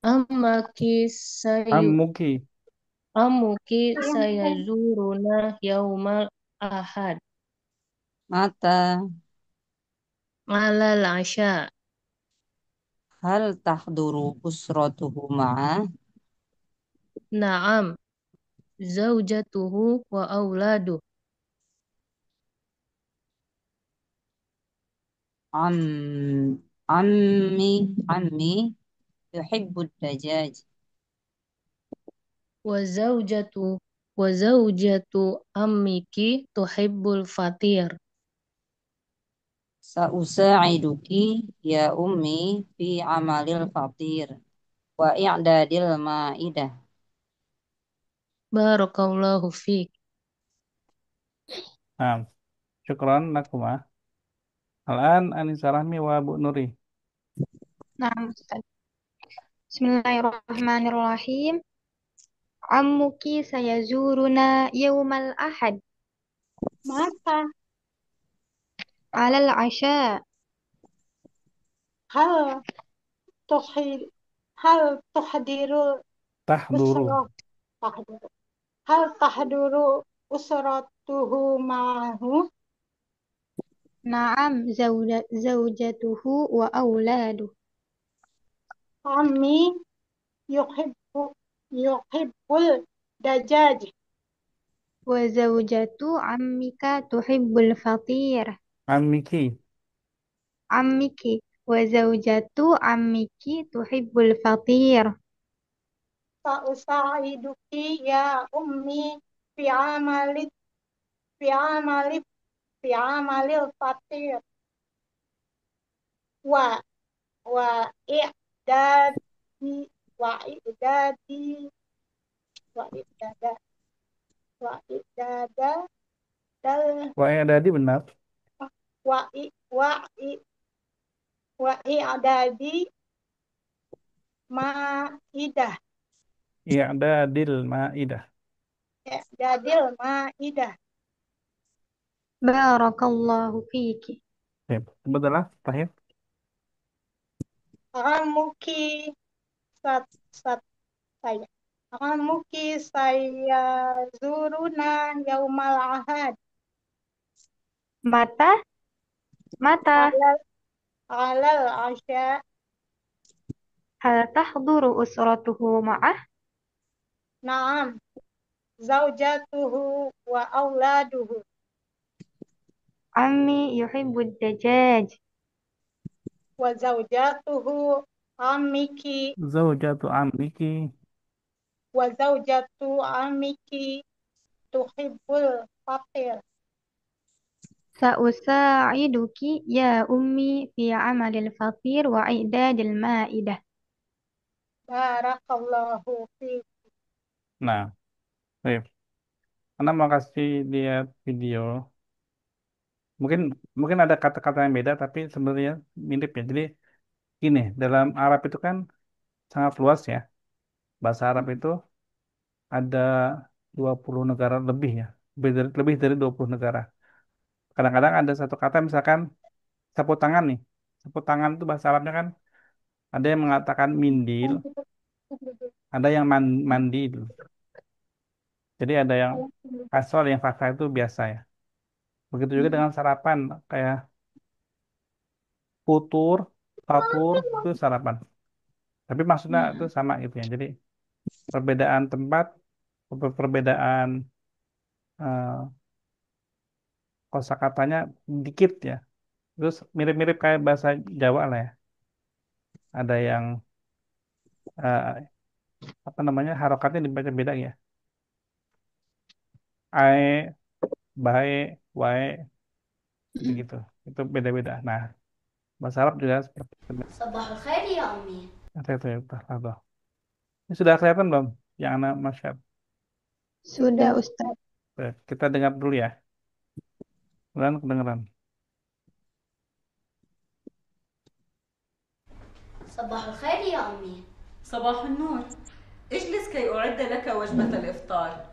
Amaki sayu Amuki. Amuki Yang sayazuruna yaumal ahad Mata alal asya. hal tahduru usratuhu ma'ah. Naam, zaujatuhu wa auladuh. Am ammi yuhibbud dajaj. Wa zaujatu wa zaujatu ammiki tuhibbul fatir. Sa'usa'iduki ya ummi fi amalil fatir wa i'dadil ma'idah. Barakallahu fiik. Nah, syukran nakuma. Al-an Anisa Rahmi wa Bu Nuri. Nah, Ustaz. Bismillahirrahmanirrahim. Ammuki sayazuruna yawmal ahad mata. alal asya. Hal tuhil hal tuhdiru Tahduru. usrah tahduru. Hal tahduru usratuhu ma'ahu. Naam, zaujatuhu wa auladuh. Ammi yuhibbu yuhibbul dajaj. Wa zaujatu ammika tuhibbul fatir. Amiki. Ammiki. Wa zaujatu ammiki tuhibbul fatir. Sa'usaiduki ya ummi fi amali fi amali fi amalil fatir wa wa i'dadi wa i'dadi wa i'dada wa i'dada dal Wah, yang tadi benar. wa i wa i wa i'dadi ma'idah Iya, ada dil ma'idah. i'dadil ma'idah Barakallahu fiki. Oke, adalah terakhir. Ramuki sat sat saya Ramuki saya zuruna yaumal ahad Mata, mata. alal alal asya. Hal tahduru usratuhu ma'ah. Naam, zaujatuhu wa auladuhu. Ammi yuhibbud dajaj. Wa zaujatuhu amiki Zaujatu amiki. wa zaujatu amiki tuhibbul fatir. Sa'usa'iduki ya ummi fi amalil fatir wa i'dadil ma'idah. Barakallahu fi. Nah, baik. Anda mau kasih lihat video Mungkin mungkin ada kata-kata yang beda tapi sebenarnya mirip ya. Jadi gini, dalam Arab itu kan sangat luas ya. Bahasa Arab itu ada 20 negara lebih ya. Lebih dari 20 negara. Kadang-kadang ada satu kata misalkan sapu tangan nih. Sapu tangan itu bahasa Arabnya kan ada yang mengatakan mindil, ada yang mandil. Jadi ada yang kasar, yang fathah itu biasa ya. Begitu juga dengan sarapan kayak futur, fatur itu sarapan. Tapi maksudnya itu sama gitu ya. Jadi perbedaan tempat, perbedaan eh, kosakatanya dikit ya. Terus mirip-mirip kayak bahasa Jawa lah ya. Ada yang eh, apa namanya harokatnya dibaca beda ya. Ae, bae, wae, gitu-gitu. Itu beda-beda. Nah, bahasa Arab juga seperti itu. صباح الخير يا أمي. Itu. Ini sudah kelihatan belum? Yang anak masyarakat. Sudah, Ustaz. Kita dengar dulu ya. Kedengeran, kedengeran. صباح الخير يا أمي. صباح النور. اجلس كي أعد لك وجبة الإفطار.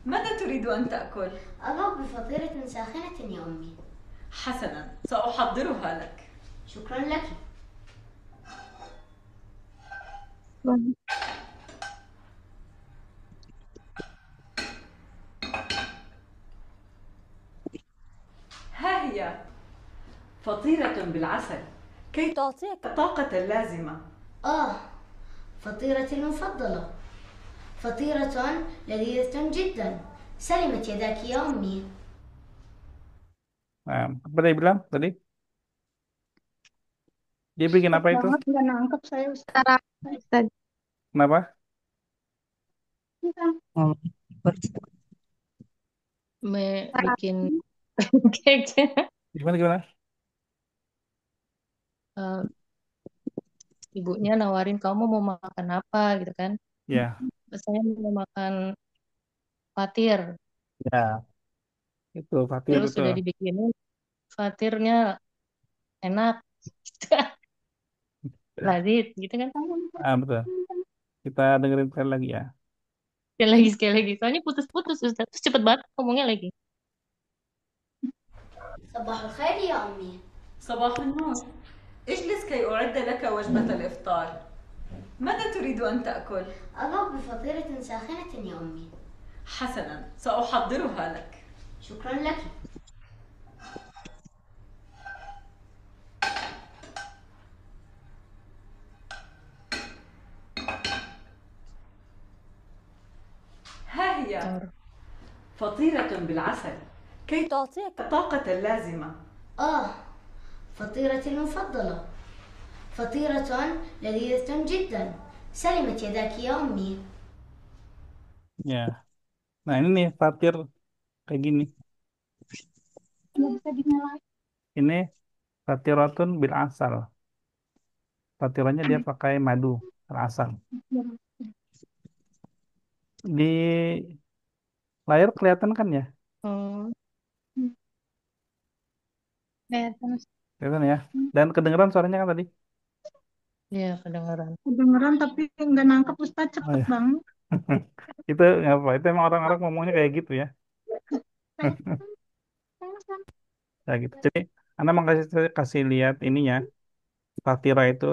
ماذا تريد أن تأكل؟ أرغب بفطيرة ساخنة يا أمي. حسنا، سأحضرها لك. شكرا لك. ها هي فطيرة بالعسل كي تعطيك الطاقة اللازمة. فطيرتي المفضلة. فطيرة لذيذة جدا. سلمت يداك يا أمي. Nah, apa dia bilang tadi? Dia bikin apa itu? Banget nggak nangkep saya Ustaz. Sarapan, Ustaz. Kenapa? Oh, Bikin cake. Gimana gimana? Eh, Ibunya nawarin kamu mau makan apa gitu kan. Ya, Saya mau makan fatir. ya, itu fatir Terus itu. sudah dibikinin fatirnya enak. Lazit gitu kan. Ah, betul. Kita dengerin sekali lagi ya. Sekali lagi. Soalnya putus-putus Ustaz. Terus cepet banget ngomongnya lagi. صباح الخير يا أمي. صباح النور. اجلس كي أعد لك وجبة الإفطار. ماذا تريد أن تأكل؟ أرغب بفطيرة ساخنة يا أمي. حسنا، سأحضرها لك. شكرا لك. ها هي فطيرة بالعسل كي تعطيك الطاقة اللازمة. فطيرتي المفضلة. فطيرة لذيذة جدا. سلمت يداك يا أمي. Ya. Nah, ini nih fatir kayak gini. Nggak bisa dinyalain. Ini fatiratun bil asal. Fatirannya dia pakai madu asal. Di layar kelihatan kan ya? Hmm, Kelihatan, Ustaz. Kelihatan ya. Dan kedengeran suaranya kan tadi? iya kedengaran. Kedengeran tapi nggak nangkep Ustaz, Oh cepet ya. banget. Itu nggak apa. Itu emang orang-orang ngomongnya kayak gitu ya. Ya gitu. Jadi, Anda mau kasih lihat ininya, fatira itu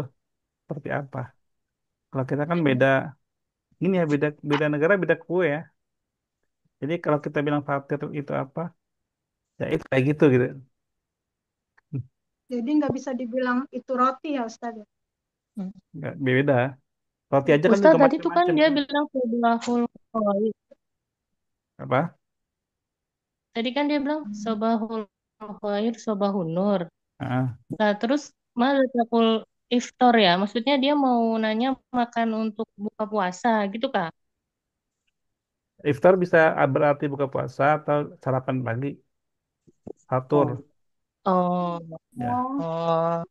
seperti apa. Kalau kita kan beda, ini ya beda beda negara beda kue ya. Jadi kalau kita bilang fatir itu apa, ya itu kayak gitu gitu. Jadi nggak bisa dibilang itu roti ya Ustaz. Hmm. Nggak beda. Roti aja kan Ustaz juga tadi tuh kan macam-macam dia tuh. bilang sobahul khair. Apa? Tadi kan dia bilang sobahul khair, sobahun nur. Ah, Nah, terus malah takul iftar ya. Maksudnya dia mau nanya makan untuk buka puasa gitu Kak? iftar bisa berarti buka puasa atau sarapan pagi. Fatur. Oh, Ya, Oh, oh,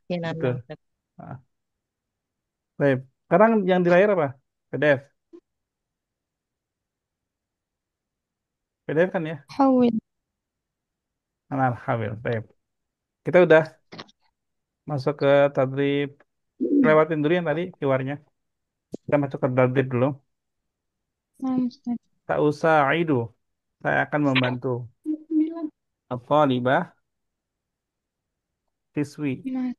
ya nambah. itu. Ah, baik. Sekarang yang di layar apa? PDF. PDF kan ya? حول Anak hamil. Baik. Kita udah masuk ke tadrib. Lewatin dulu yang tadi keluarnya. Kita masuk ke tadrib dulu. Nah, Ustaz. Tak usah itu. Saya akan membantu. At-talibah siswi. Nah,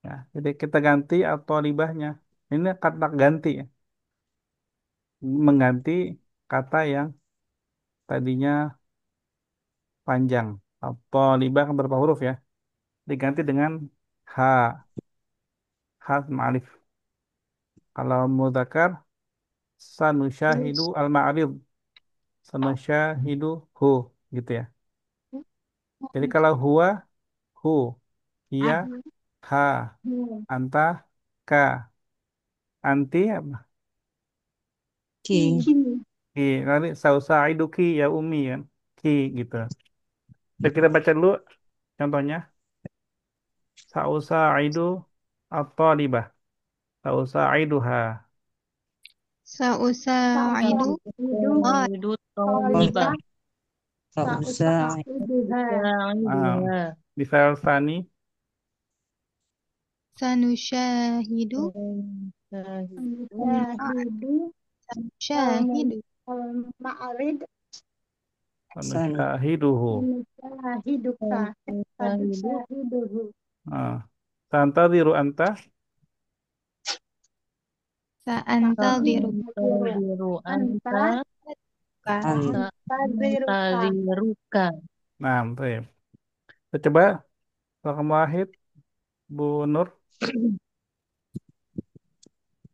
Ya, jadi kita ganti at-talibahnya. Ini kata ganti ya. Mengganti kata yang tadinya panjang. At-talibah kan berapa huruf ya? Diganti dengan ha, harf ma'rif. Kalau mudzakkar sanusyahidu al-ma'rid. Sanusyahidu hu gitu ya. Jadi kalau huwa hu, iya ha, anta ka, anti apa? Ki. Ki. Nanti sausaiduki ya umi kan. Ki gitu. Jadi kita baca dulu contohnya. Sausaidu at-talibah. Sausaiduha. Sa'usa'idu oh, Hidup Oh, tiba. tak usah. Ah, Ya, misal sani sanusyahidu Syahidu sanusyahidu al-ma'rid San. sanusyahiduhu. syahiduka hidup syahiduhu Ah. Tantadiru anta. sa'antadhiru biru anta An. taziruka taziruka. Nah, baik. Kita coba Raqam wahid, Bu Nur.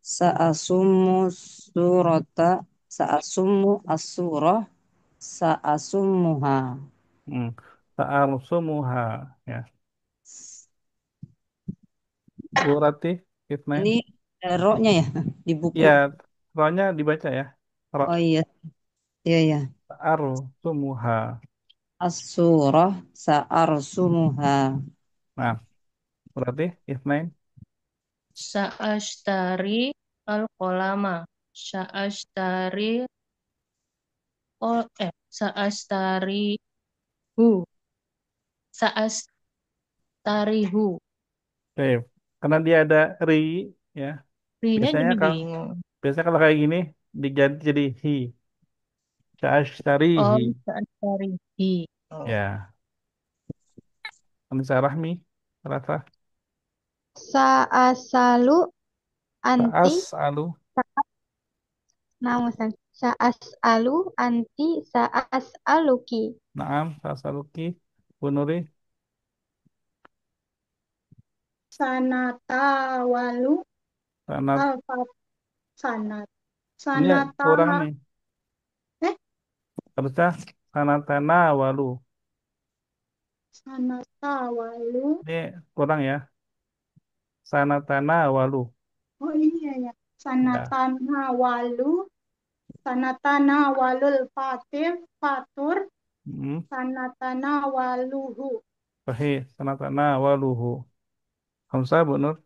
Sa'asumu surata. Sa'asumu as-surah. Sa'asumuha. Hmm. Ta'arsumuha. Ya. Bu Ratih, Ismail. Ini roknya ya di buku. Ya, soalnya dibaca ya. Ra. Oh iya, iya ya. Ta'arsumuha. As-surah sa'arsumuha. Nah, berarti Ismail. Sa'ashtari al-qalama. Sa'ashtari Sa'ashtari hu. Sa'ashtarihu. Baik. Karena dia ada ri, ya. Ri-nya Biasanya jadi kalau bingung. biasanya kalau kayak gini diganti jadi hi. Oh, Ta'ashtarihi. sa'ashtarihi. Oh. Ya. Anissa Rahmi, Rafa. sa'asalu anti Ta'as'alu. nah Ustaz sa'as'alu anti sa'as'aluki Naam, Ta'as'aluki. Bu Nuri. sanatawalu Sanat. alfat sanat Ini sanata kurang nih. eh Harusnya sanatana walu. sanatawalu Ini kurang ya. Sanatana walu. oh iya ya Ya. sanatana walul fatur Hmm. sanatana waluhu Sahih. Sanatana waluhu. Hamzah, Bu Nur.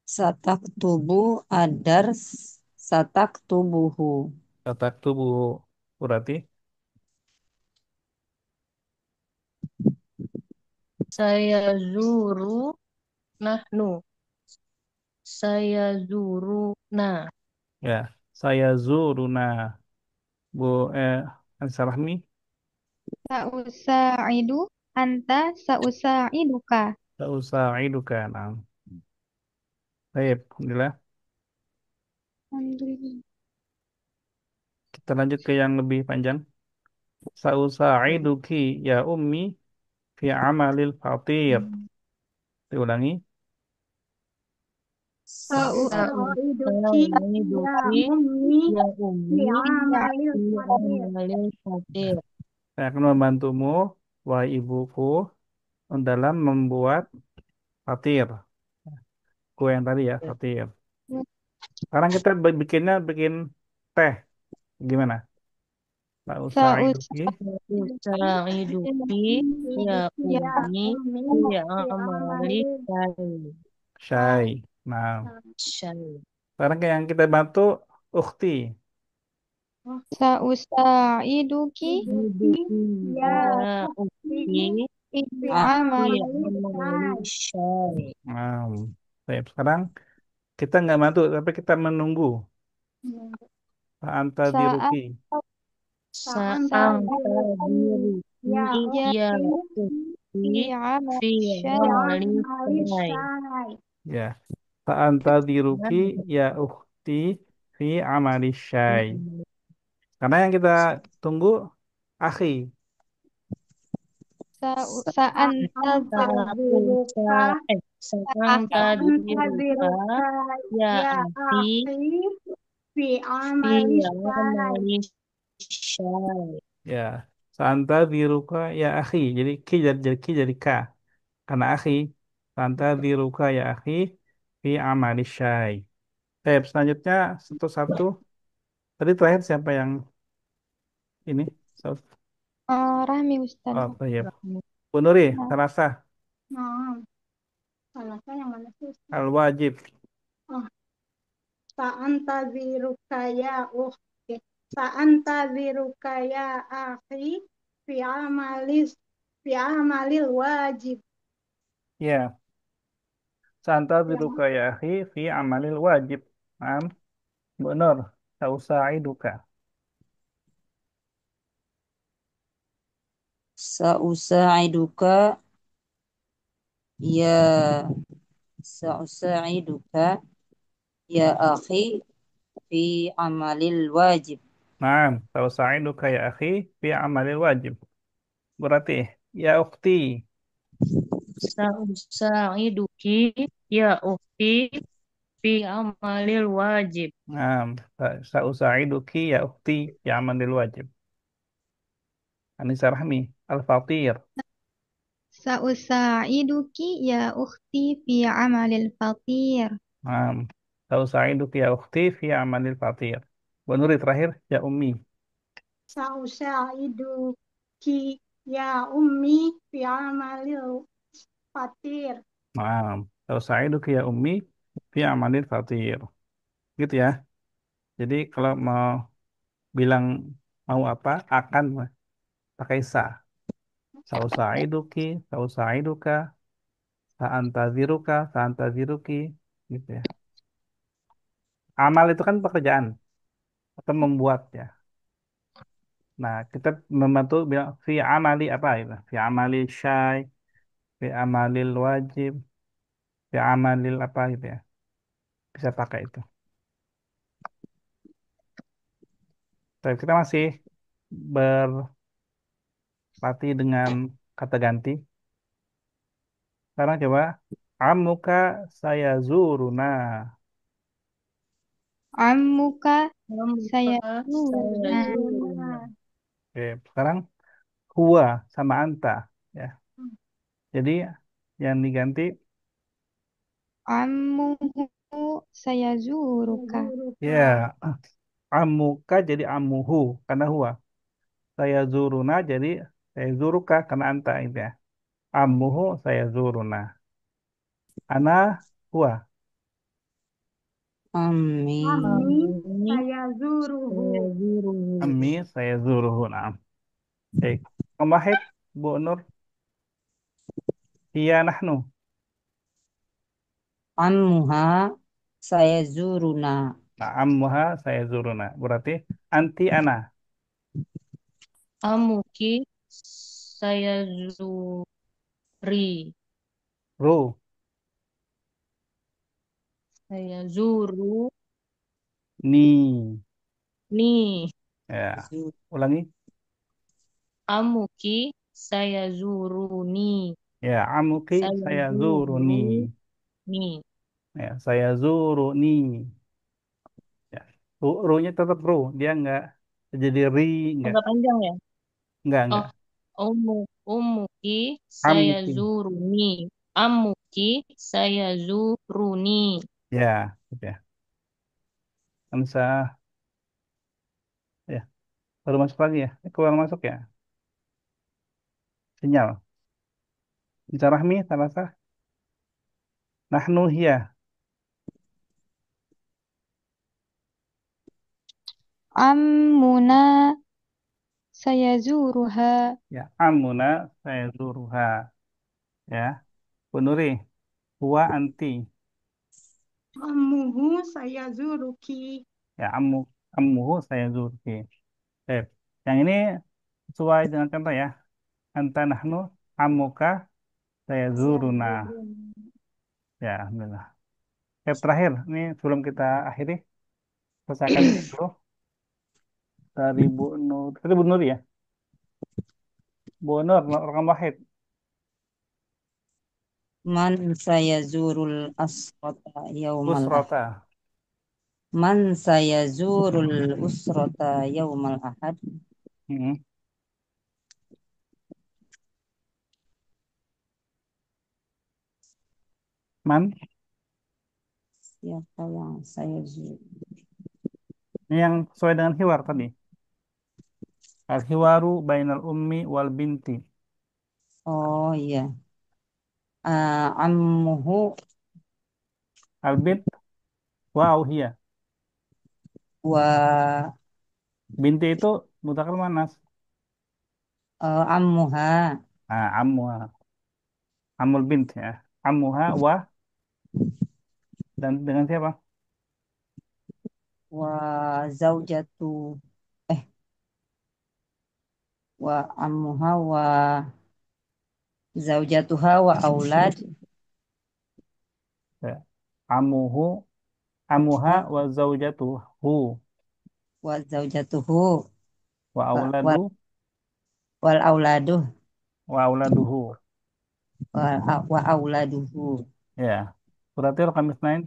Sataktubu adars sataktubuhu. Katak tubuh. Berarti. Saya zuru nahnu. Saya zuru nah. Ya. Saya zuruna. Bu Anissa Rahmi. sa'usa'idu anta sa'usa'iduka Tak usah iduka. Nah. Baik. Alhamdulillah. Alhamdulillah. Kita lanjut ke yang lebih panjang. Sausa'iduki ya ummi fi amalil fatir. Diulangi. Sa'u'iduki ya Sa'usa'iduki ummi ya fi ummi amalil fi fatir amalil fatir. Saya akan membantumu, wahai ibuku, dalam membuat fatir. Kue yang tadi ya, fatir. Sekarang kita bikin teh. Gimana? Sausa'iduki Sa'usa'iduki ya ya ummi ummi fi fi amalil amalil syai. Nah, syai. sekarang yang kita bantu ukhti. Oh, Sa'usa'iduki hidupi ya Ya ukti ukti fi fi amal. fi amali amali syai. syai. Nah, baik. Sekarang kita nggak mantuk, tapi kita menunggu. Anta Sa'an diruki. Sa'anta diruki Sa'antadiruki ya ya ukti fi ukti amal fi fi syai. amali amali syai. syai. Ya. Anta diruki ya ukhti fi amali syai. Karena yang kita tunggu akhi. Sa'anta Satu Sa'antadiruka Sa'antadiruka Sa'antadiruka ya ya akhi akhi fi fi amali syai. amali syai. Ya. Anta diruka ya akhi. Jadi ki jadi ka. Karena akhi. Anta diruka ya akhi fi amali syai. Baik, selanjutnya satu-satu. Tadi terakhir siapa yang ini? So- Rahmi Ustaz. Oh, ya. Bu Nuri, Nah, Sarasa, Nah, salah saya yang mana sih? al-wajib. Oh, sa'antaziruka ya ukhti. Sa'antaziruka ya akhi fi amalis fi amalil wajib. Ya, santa Ya, biruka ya akhi fi amalil wajib. Am, Bu Nur, sausa'iduka. Sa'usa'iduka ya sa'usa'iduka ya akhi fi amalil wajib. Naam, sausa'iduka ya akhi fi amalil wajib. Berarti, ya ukhti. Sa'usa'iduki ya ukti fi amalil wajib. Naam, sausa'iduki ya ukhti fi amalil wajib. Anisa Rahmi, al-fatir. Sa'usa'iduki ya ukhti fi amalil fatir. Naam, sausa'iduki ya ukhti fi amalil fatir. Bu Nuri terakhir, ya ummi. sa'usaiduki ya ummi fi amalil fatir. Naam, sausa'iduki ya ummi fi amalil fatir. Gitu ya. Jadi kalau mau bilang mau apa, akan pakai sa. Sausa'iduki, sausa'iduka, sa'antaziruki, gitu ya. Amal itu kan pekerjaan atau membuat ya. Nah, kita membantu bilang fi amali apa itu? Fi amali syai, fi amalil wajib, fi amalil apa gitu ya. Bisa pakai itu. Tapi kita masih berlatih dengan kata ganti. Sekarang coba amuka saya zuruna. Ammuka saya Hamka saya Nah, zuruna. Oke, sekarang huwa sama anta ya. Jadi yang diganti ammuhu saya zuruka. Zuruka. ya amuka jadi amuhu karena huwa. Saya zuruna jadi saya zuruka karena anta itu ya. Amuhu saya zuruna. Ana huwa. Ammi Kami Kami saya zuruhu. saya zuruhu. Ami saya zuruhu. Nah, baik. Kemahit Bu Nur. Iya nahnu. ammuha saya zuruna. Nah, ammuha saya zuruna. Berarti anti ana. Amuki saya zuri. Ru. Saya zuru Ni. nih. Ya. Zu- Ulangi. Amuki saya zuruni. Ya, amuki Saya saya zuruni. zuru nih. Ya, saya zuruni. Ya. Ru-nya tetap ru. Dia enggak jadi ri, enggak. Agak panjang ya? Enggak, Oh, enggak. umuki saya Amki. zuruni. Amuki saya zuruni. Ya, gitu ya. Ansa, ya. Baru masuk lagi ya. Keluar masuk ya. Sinyal. Bisa Rahmi, Talasa. Nahnu hiya. عمنا سيزورها. Ya, amuna saya zuruha. Ya, Bu Nuri, huwa anti. Ammuhu saya zuruki. Ya, ammuhu saya zuruki. Baik. Yang ini sesuai dengan contoh ya. Anta nahnu ammuka saya zuruna. Ya, alhamdulillah. Baik, terakhir, ini sebelum kita akhiri, selesaikan ini dulu dari Bu Nur. Tadi Bu Nur ya? Bu Nur, rekam wahid. Man sayazurul asrata yaumal ahad. Usrota. Man sayazurul usrata yaumal ahad. Hmm. Man, Siapa yang sayazur? ini yang sesuai dengan hiwar tadi. Al-hiwaru bainal ummi wal binti. Oh iya. Ammuhu Al-bint wa au hiya. wa Binti itu mudzakkar muannas. ammuha Ah, ammuha. Amul bint ya. Ammuha wa dan dengan siapa? wa zaujatu eh wa ammuha wa zaujatuha wa aulad Ya. Amuhu, amuha ha wa zaujatuhu wa zaujatuhu wa wa auladu wal auladuh wa auladuhu. wa auladuhu. Ya. Berarti Kamis Nain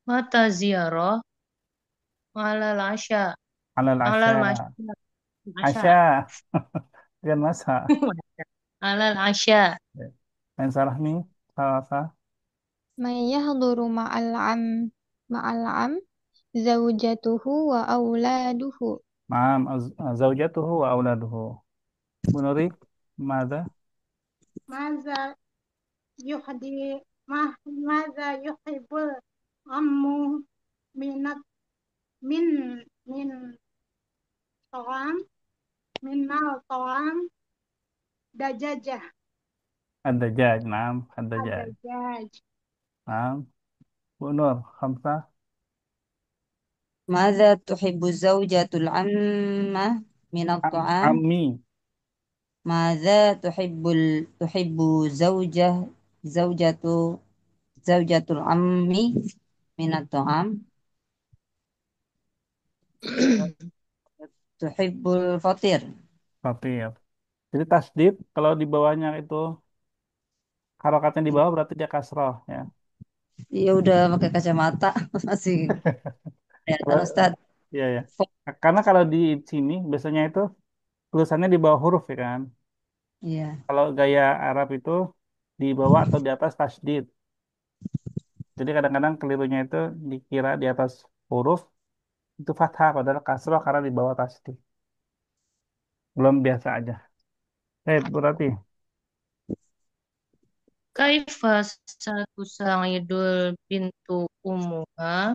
Mata ziarah alal asya. alal Alal asya. masya. Asya. Asya. Bukan masa. Alal asya. Ya. Main Sarahmi, Salasa. من يحضر مع العم زوجته وأولاده. Naam, zaujatuhu wa auladuhu. Bu Nuri, mada? Maza yuhdi maza yuhibbul ammu minat min min ta'am minal ta'am dajajah Ad-dajjaj, naam, ad-dajjaj. adajaj. Naam. Bu Nur, khamsah. Madza tuhibbu zaujatul ammah min at-ta'am? Ammi. Madza tuhibbu zaujatu zaujatul ammi min at-ta'am? Tuhibbul fatir. Fatir. Jadi tasdid kalau di bawahnya itu harokatnya di bawah berarti dia kasroh ya. Ya udah pakai kacamata masih kelihatan Kalau Ustaz. iya ya. Karena kalau di sini biasanya itu tulisannya di bawah huruf ya kan. Iya. Kalau gaya Arab itu di bawah atau di atas tasdid. Jadi kadang-kadang kelirunya itu dikira di atas huruf itu fathah padahal kasroh karena di bawah tasdid. Belum biasa aja. Berarti Kaifa satu sa'idul bintu ummuha.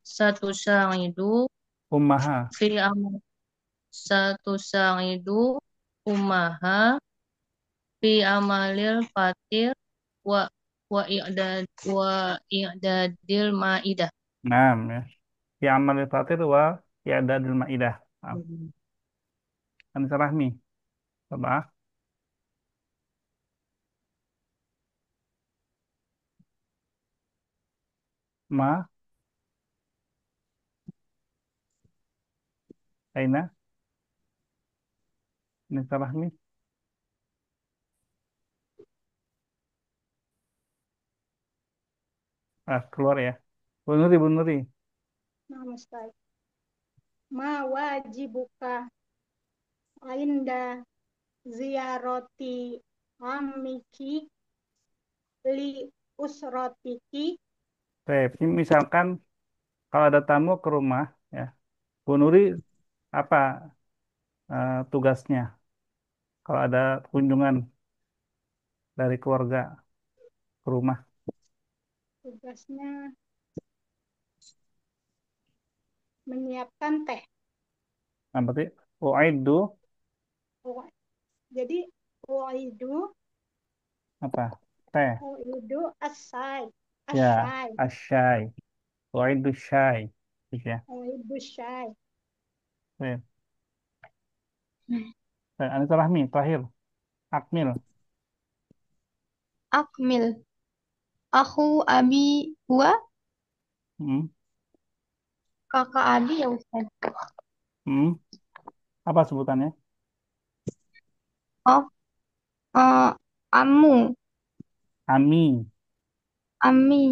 Satu sa'idu ummaha. fi amal. Satu sa'idu ummaha fi amalil fatir wa wa i'dadil ma'idah. Naam ya. Fi amalil fatir wa i'dadil ma'idah. Naam. Kan Rahmi. Sabah. Ma. Aina. Ini Rahmi. Ah, keluar ya. Bu Nuri. Nah, Ustaz. Ma wajibuka inda ziyaroti amiki li usrotiki. Baik, ini misalkan kalau ada tamu ke rumah, ya, Bu Nuri apa tugasnya? Kalau ada kunjungan dari keluarga ke rumah, Tugasnya menyiapkan teh. Nah, berarti u'iddu Oh, jadi uidu apa? Teh. uidu asai Ya, asai asyai. U'iddu syai. Gitu ya. uidu syai. Baik. Baik, Anissa Rahmi, terakhir. Akmil. Akmil. Aku abi huwa. Hmm. Kakak abi ya Ustaz. Hmm. Apa sebutannya? Oh, amu. Ami. Ami.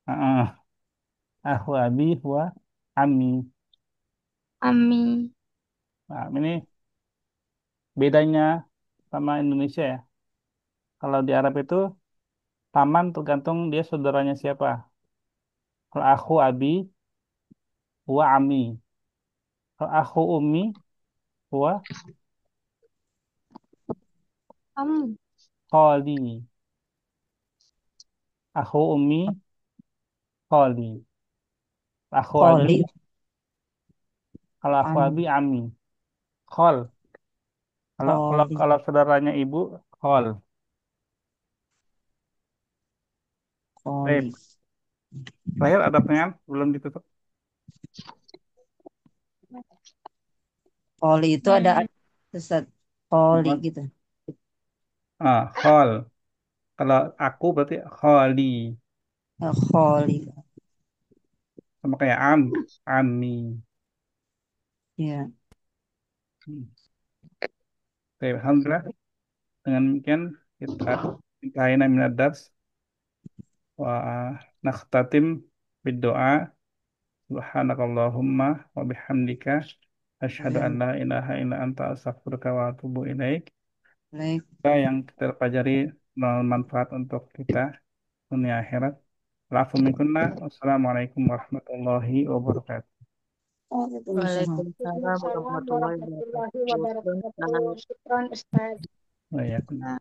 Heeh. Aku abi huwa ami. Ami. Nah, ini bedanya sama Indonesia ya. Kalau di Arab itu paman tergantung dia saudaranya siapa. Kalau aku abi huwa ami. Kalau aku umi huwa Amu. khali. Aku umi khali. Aku abi, Koli, kalau aku an, abi ami. Khol. Kalau kalau koli, kalau saudaranya ibu khol. koli. Baik. Terakhir ada pertanyaan belum ditutup. Koli itu ada Hmm. Ustaz. Koli Apa? gitu. Khol. Kalau aku berarti kholi. Koli. Sama kayak ami. Ya, Hmm. Baik, alhamdulillah. Dengan demikian kita intahina minad dars wa nakhtatim bid-doa. Subhanakallahumma wa bihamdika asyhadu an la ilaha illa anta astaghfiruka wa atubu ilaik. baik. Yang kita pelajari bermanfaat untuk kita dunia akhirat. Alaikum Wassalamualaikum warahmatullahi wabarakatuh. Waalaikumsalam. Waalaikumsalam Waalaikumsalam warahmatullahi warahmatullahi wabarakatuh. wabarakatuh. Syukran Ustaz. Wa iyyakum.